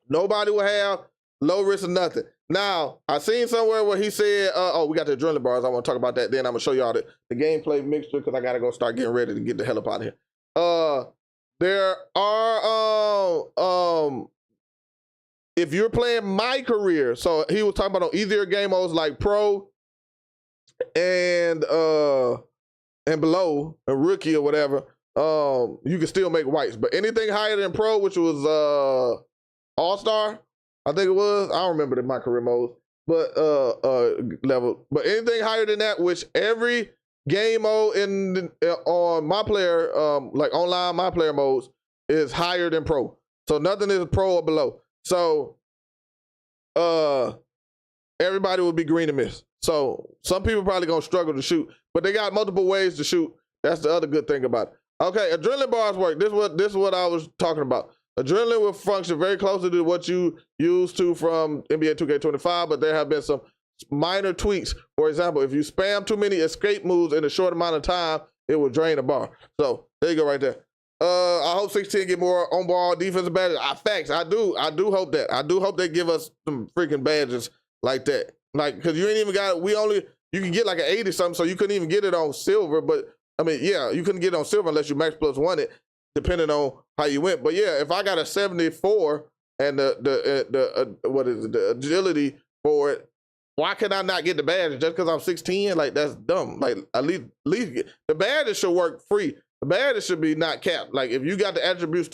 Nobody will have low risk or nothing. Now, I seen somewhere where he said, we got the adrenaline bars. I want to talk about that. Then I'm going to show y'all the gameplay mixture, because I got to go start getting ready to get the hell up out of here. There are, if you're playing MyCAREER, so he was talking about on easier game modes like Pro and below, a rookie or whatever, you can still make whites. But anything higher than Pro, which was All-Star, I think it was. I don't remember the MyCAREER mode, but level. But anything higher than that, which every game mode on my player, like online my player modes, is higher than Pro. So nothing is Pro or below. So everybody will be green and miss. So some people probably gonna struggle to shoot, but they got multiple ways to shoot. That's the other good thing about it. Okay, adrenaline bars work. This is what I was talking about. Adrenaline will function very closely to what you used to from NBA 2K25, but there have been some minor tweaks. For example, if you spam too many escape moves in a short amount of time, it will drain a bar. So there you go right there. I hope 16 get more on-ball defensive badges. Facts, I do hope that. I do hope they give us some freaking badges like that. Like, because you ain't even got, you can get like an 80 something, so you couldn't even get it on silver, but I mean, yeah, you couldn't get it on silver unless you max plus one it, depending on how you went. But yeah, if I got a 74 and the agility for it, why can I not get the badge just because I'm 6'10"? Like, that's dumb. Like, at least the badges should work free. The badges should be not capped. Like, if you got the attributes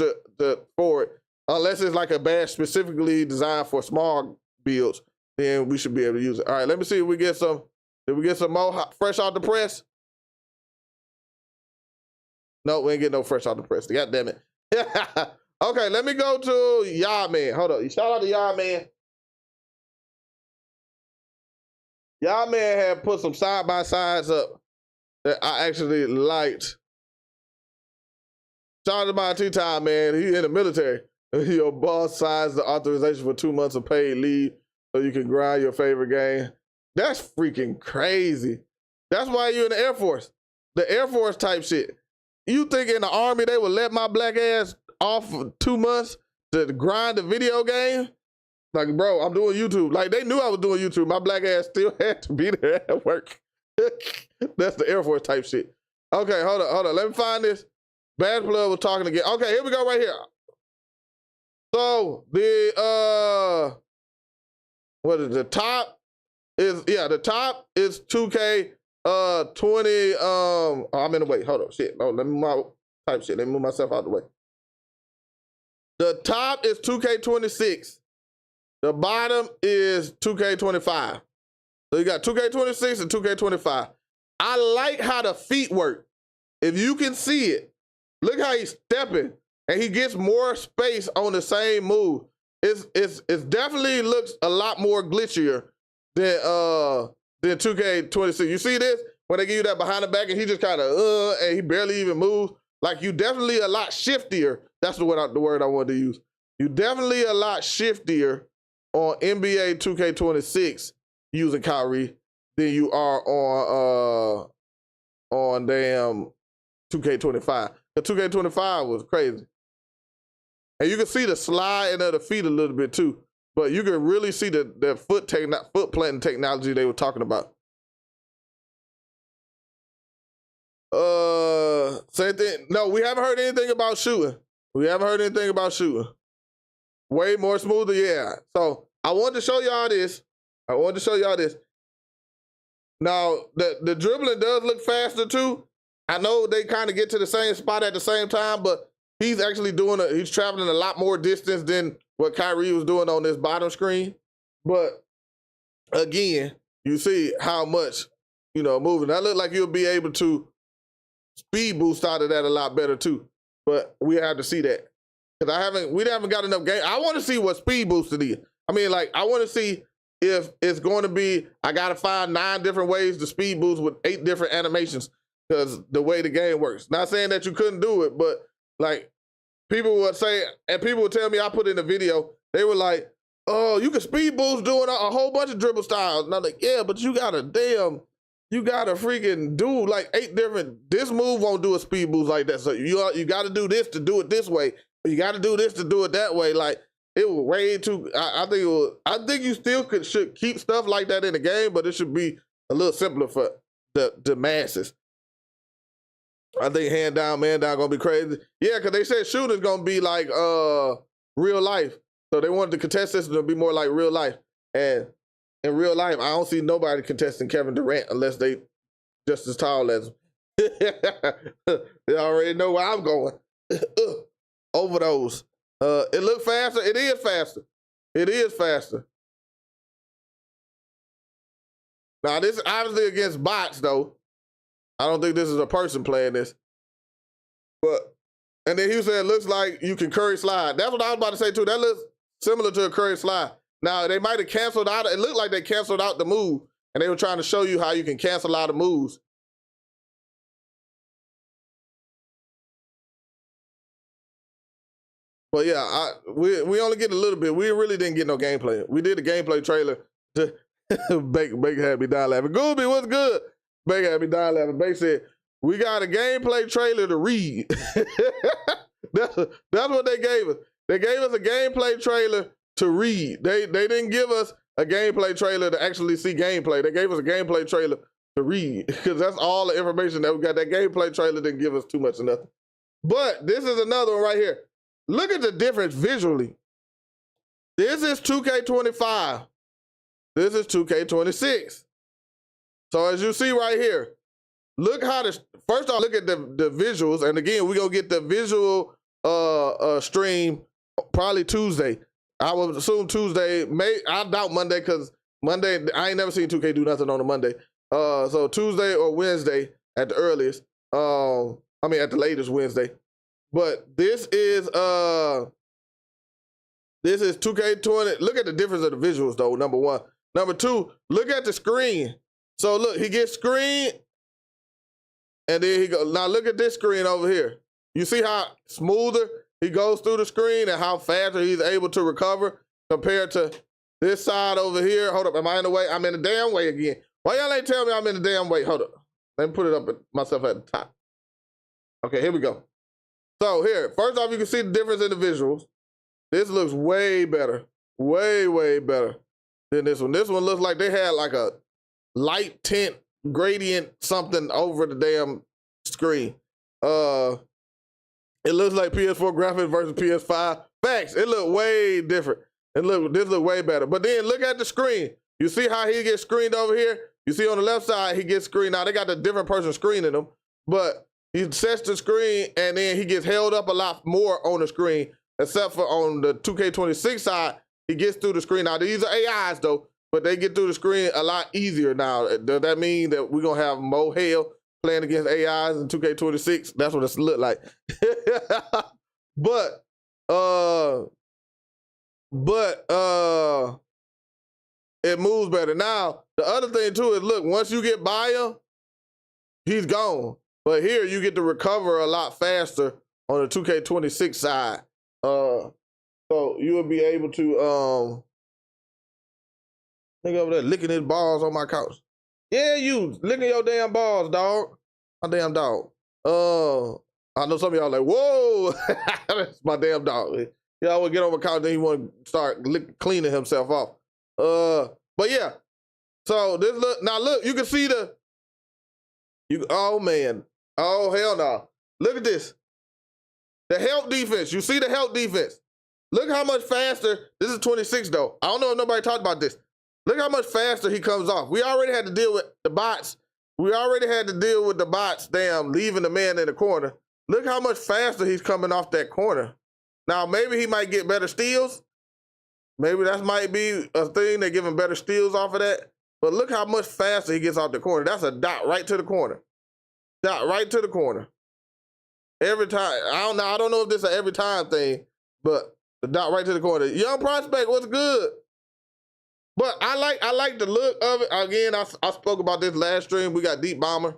for it, unless it's like a badge specifically designed for small builds, then we should be able to use it. All right, let me see if we get some. Did we get some more fresh out the press? No, we ain't getting no fresh out the press. God damn it. Okay, let me go to Yah Man. Hold up. Shout out to Yah Man. Yah Man had put some side-by-sides up that I actually liked. Shout out to my T-Time, man. He in the military. Your boss signs the authorization for 2 months of paid leave so you can grind your favorite game. That's freaking crazy. That's why you're in the Air Force. The Air Force type shit. You think in the Army they would let my black ass off for 2 months to grind a video game? Like, bro, I'm doing YouTube. Like, they knew I was doing YouTube. My black ass still had to be there at work. That's the Air Force type shit. Okay, hold on. Let me find this. Bad Blood was talking again. Okay, here we go right here. So the what is the top is the top is 2K 20 oh, I'm in the way. Hold on, shit. No, let me move my type shit. Let me move myself out of the way. The top is 2K26. The bottom is 2K25. So you got 2K26 and 2K25. I like how the feet work. If you can see it, look how he's stepping and he gets more space on the same move. It definitely looks a lot more glitchier than 2K26. You see this? When they give you that behind the back and he just kind of and he barely even moves. Like, you definitely a lot shiftier. That's the word I wanted to use. You definitely a lot shiftier on NBA 2K26 using Kyrie than you are on damn 2K25. The 2K25 was crazy. And you can see the sliding of the feet a little bit too, but you can really see the foot planting technology they were talking about. Same thing. No, we haven't heard anything about shooting. We haven't heard anything about shooting. Way more smoother, yeah. So I wanted to show y'all this. Now, the dribbling does look faster too. I know they kind of get to the same spot at the same time, but he's actually he's traveling a lot more distance than what Kyrie was doing on this bottom screen. But again, you see how much, moving. That look like you'll be able to speed boost out of that a lot better too. But we have to see that. Because we haven't got enough game. I want to see what speed boosted is. I mean, like, I want to see if it's going to be, I got to find 9 different ways to speed boost with 8 different animations because the way the game works. Not saying that you couldn't do it, but like, people would say, and people would tell me, I put in a video, they were like, oh, you can speed boost doing a whole bunch of dribble styles. And I'm like, yeah, but you gotta freaking do like 8 different, this move won't do a speed boost like that. So you gotta do this to do it this way. You gotta do this to do it that way. Like, it was way too, I think you still should keep stuff like that in the game, but it should be a little simpler for the masses. I think hand down, man down gonna be crazy. Yeah, because they said shooting's gonna be like real life. So they wanted the contest system to be more like real life. And in real life, I don't see nobody contesting Kevin Durant unless they just as tall as him. They already know where I'm going. Over those. It look faster. It is faster. It is faster. Now, this is obviously against bots, though. I don't think this is a person playing this. But, and then he said, it looks like you can curry slide. That's what I was about to say, too. That looks similar to a curry slide. Now, they might have canceled out. It looked like they canceled out the move, and they were trying to show you how you can cancel out of moves. But yeah, we only get a little bit. We really didn't get no gameplay. We did a gameplay trailer. Baker had me dying laughing. Gooby, what's good? Baker had me dying laughing. Baker said, we got a gameplay trailer to read. That's what they gave us. They gave us a gameplay trailer to read. They didn't give us a gameplay trailer to actually see gameplay. They gave us a gameplay trailer to read because that's all the information that we got. That gameplay trailer didn't give us too much of nothing. But this is another one right here. Look at the difference visually. This is 2K25. This is 2K26. So as you see right here, look how first off, look at the visuals. And again, we're going to get the visual stream probably Tuesday. I would assume Tuesday. I doubt Monday because Monday, I ain't never seen 2K do nothing on a Monday. So Tuesday or Wednesday at the earliest. At the latest Wednesday. But this is 2K20. Look at the difference of the visuals though, number one. Number two, look at the screen. So look, he gets screen, and then he goes, now look at this screen over here. You see how smoother he goes through the screen and how faster he's able to recover compared to this side over here. Hold up, am I in the way? I'm in the damn way again. Why y'all ain't tell me I'm in the damn way? Hold up, let me put it up myself at the top. Okay, here we go. So here, first off, you can see the difference in the visuals. This looks way better, way better than this one. This one looks like they had like a light tint gradient something over the damn screen. It looks like PS4 graphics versus PS5. Facts. It look way different. This look way better. But then look at the screen. You see how he gets screened over here? You see on the left side, he gets screened. Now they got a different person screening him, but he sets the screen and then he gets held up a lot more on the screen, except for on the 2K26 side, he gets through the screen. Now these are AIs though, but they get through the screen a lot easier now. Does that mean that we're gonna have more hell playing against AIs in 2K26? That's what it's look like. But it moves better. Now, the other thing too is, look, once you get by him, he's gone. But here you get to recover a lot faster on the 2K26 side. So you will be able to, nigga over there licking his balls on my couch. Yeah, you licking your damn balls, dog. My damn dog. I know some of y'all like, whoa, that's my damn dog. Y'all would get on my couch, then he want to start cleaning himself off. But yeah, so this look, now look, you can see oh man, oh hell no. Look at this. The help defense, you see the help defense. Look how much faster, this is 26 though. I don't know if nobody talked about this. Look how much faster he comes off. We already had to deal with the bots. Damn, leaving the man in the corner. Look how much faster he's coming off that corner. Now, maybe he might get better steals. Maybe that might be a thing. They're giving better steals off of that. But look how much faster he gets off the corner. That's a dot right to the corner. Dot right to the corner. Every time. I don't know if this is an every time thing, but the dot right to the corner. Young prospect, what's good? But I like the look of it. Again, I spoke about this last stream. We got Deep Bomber.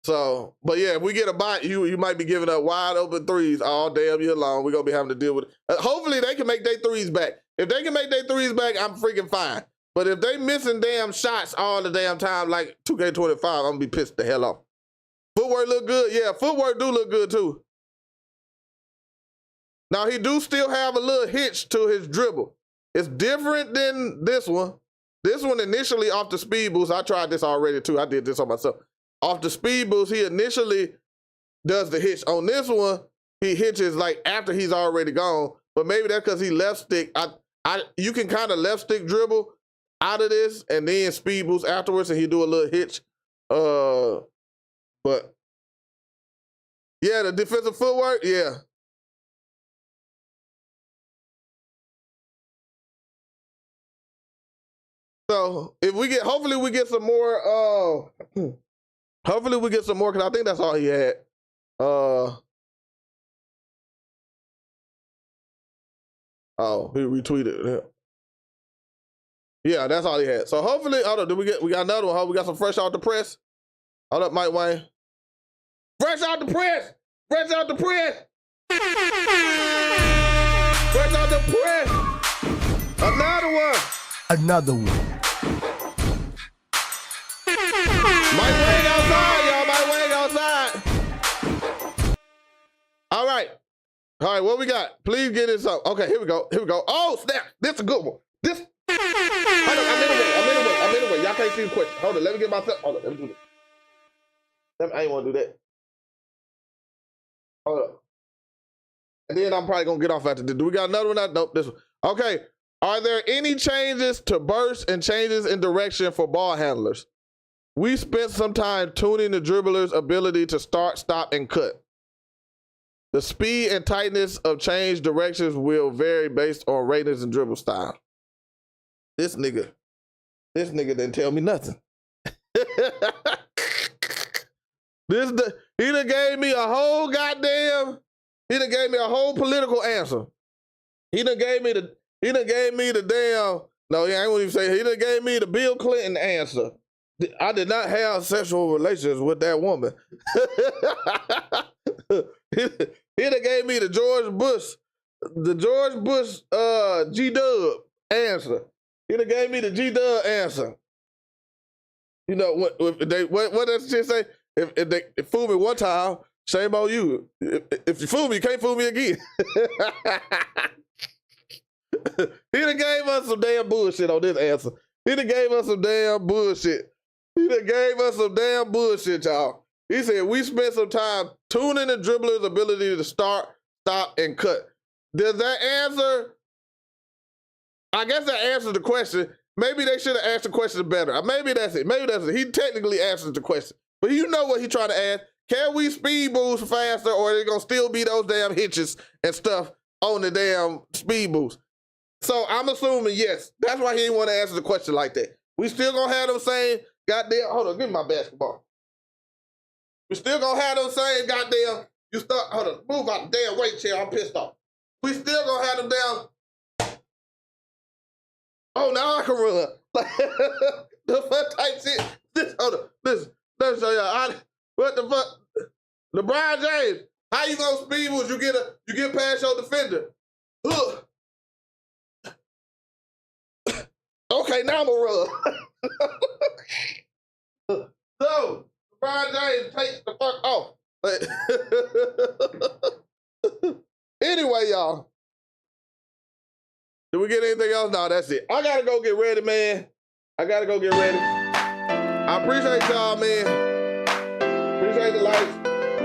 But yeah, if we get a bot, you might be giving up wide open threes all damn year long. We're gonna be having to deal with it. Hopefully they can make their threes back. If they can make their threes back, I'm freaking fine. But if they missing damn shots all the damn time, like 2K25, I'm gonna be pissed the hell off. Footwork look good. Yeah, footwork do look good too. Now he do still have a little hitch to his dribble. It's different than this one. This one initially off the speed boost, I tried this already too. I did this on myself. Off the speed boost, he initially does the hitch. On this one, he hitches like after he's already gone. But maybe that's because he left stick. You can kind of left stick dribble out of this and then speed boost afterwards, and he do a little hitch. But yeah, the defensive footwork, yeah. So if we get, hopefully we get some more. Hopefully we get some more, because I think that's all he had. Oh, he retweeted it. Yeah, that's all he had. So hopefully, hold up, we got another one. We got some fresh out the press. Hold up, Mike Wayne. Fresh out the press! Fresh out the press! Fresh out the press! Another one! Another one. Mike Wayne outside, y'all. Mike Wayne outside. All right. All right, what we got? Please get this up. Okay, here we go. Here we go. Oh, snap. This is a good one. This. Hold on, I'm in the way. Y'all can't see the question. Hold on, let me get myself. Hold on, let me do this. I ain't want to do that. Hold up. And then I'm probably going to get off after this. Do we got another one? Nope, this one. Okay. Are there any changes to burst and changes in direction for ball handlers? We spent some time tuning the dribbler's ability to start, stop, and cut. The speed and tightness of change directions will vary based on ratings and dribble style. This nigga didn't tell me nothing. He done gave me a whole political answer. He done gave me the damn, no, I ain't want to say, he done gave me the Bill Clinton answer. I did not have sexual relations with that woman. He done gave me the George Bush G-Dub answer. He done gave me the G-Dub answer. You know, what does she say? If they fool me one time, shame on you. If you fool me, you can't fool me again. He done gave us some damn bullshit on this answer. He done gave us some damn bullshit. Y'all. He said, we spent some time tuning the dribbler's ability to start, stop, and cut. Does that answer? I guess that answers the question. Maybe they should have asked the question better. Maybe that's it. Maybe that's it. He technically answered the question. But you know what he's trying to ask. Can we speed boost faster, or are they going to still be those damn hitches and stuff on the damn speed boost? So I'm assuming yes. That's why he didn't want to answer the question like that. We still going to have them saying, goddamn, hold on, give me my basketball. We still going to have them saying, goddamn, you start, hold on, move out the damn weight chair, I'm pissed off. We still going to have them down. Oh, now I can run. The fuck type shit. This, hold on, listen, let me show y'all. What the fuck? LeBron James, how you gonna speed boost? You get past your defender. Ugh. Okay, now I'm gonna run. So, LeBron James takes the fuck off. Anyway, y'all. Did we get anything else? No, that's it. I gotta go get ready, man. I gotta go get ready. I appreciate y'all, man. Appreciate the likes.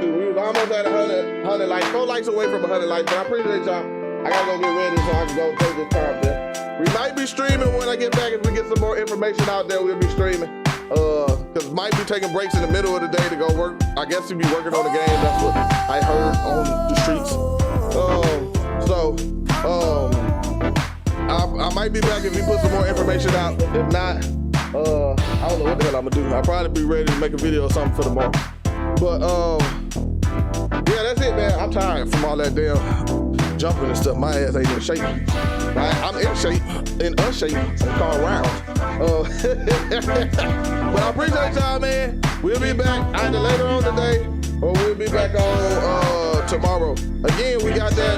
Dude, we was almost at 100 likes. 4 likes away from 100 likes, but I appreciate y'all. I gotta go get ready so I can go take this time there. We might be streaming when I get back. If we get some more information out there, we'll be streaming. Cause might be taking breaks in the middle of the day to go work. I guess he'll be working on the game. That's what I heard on the streets. I might be back if he put some more information out. If not, I don't know what the hell I'm gonna do. I'll probably be ready to make a video or something for tomorrow. But yeah, that's it, man. I'm tired from all that damn jumping and stuff. My ass ain't in shape. I'm in shape, in unshape, and called round. But I appreciate y'all, man. We'll be back either later on today or we'll be back on tomorrow. Again, we got that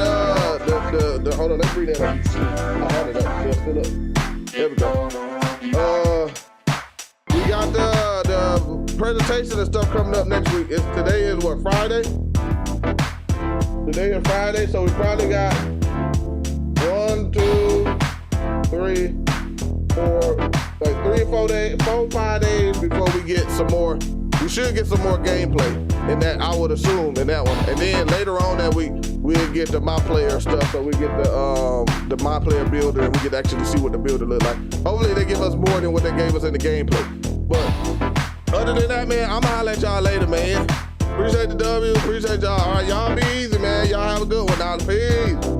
the hold on, let's read that up. I had it up. Just fill up. There we go. We got the presentation and stuff coming up next week. Today is what, Friday? Today is Friday, so we probably got 1, 2, 3, 4, like 3 or 4 days, 4 or 5 days before we get some more. We should get some more gameplay in that, I would assume, in that one. And then later on that week, we'll get the My Player stuff, so we get the My Player builder, and we get actually see what the builder look like. Hopefully they give us more than what they gave us in the gameplay. But other than that, man, I'ma holler at y'all later, man. Appreciate the W, appreciate y'all. All right, y'all be easy, man. Y'all have a good one now. Peace.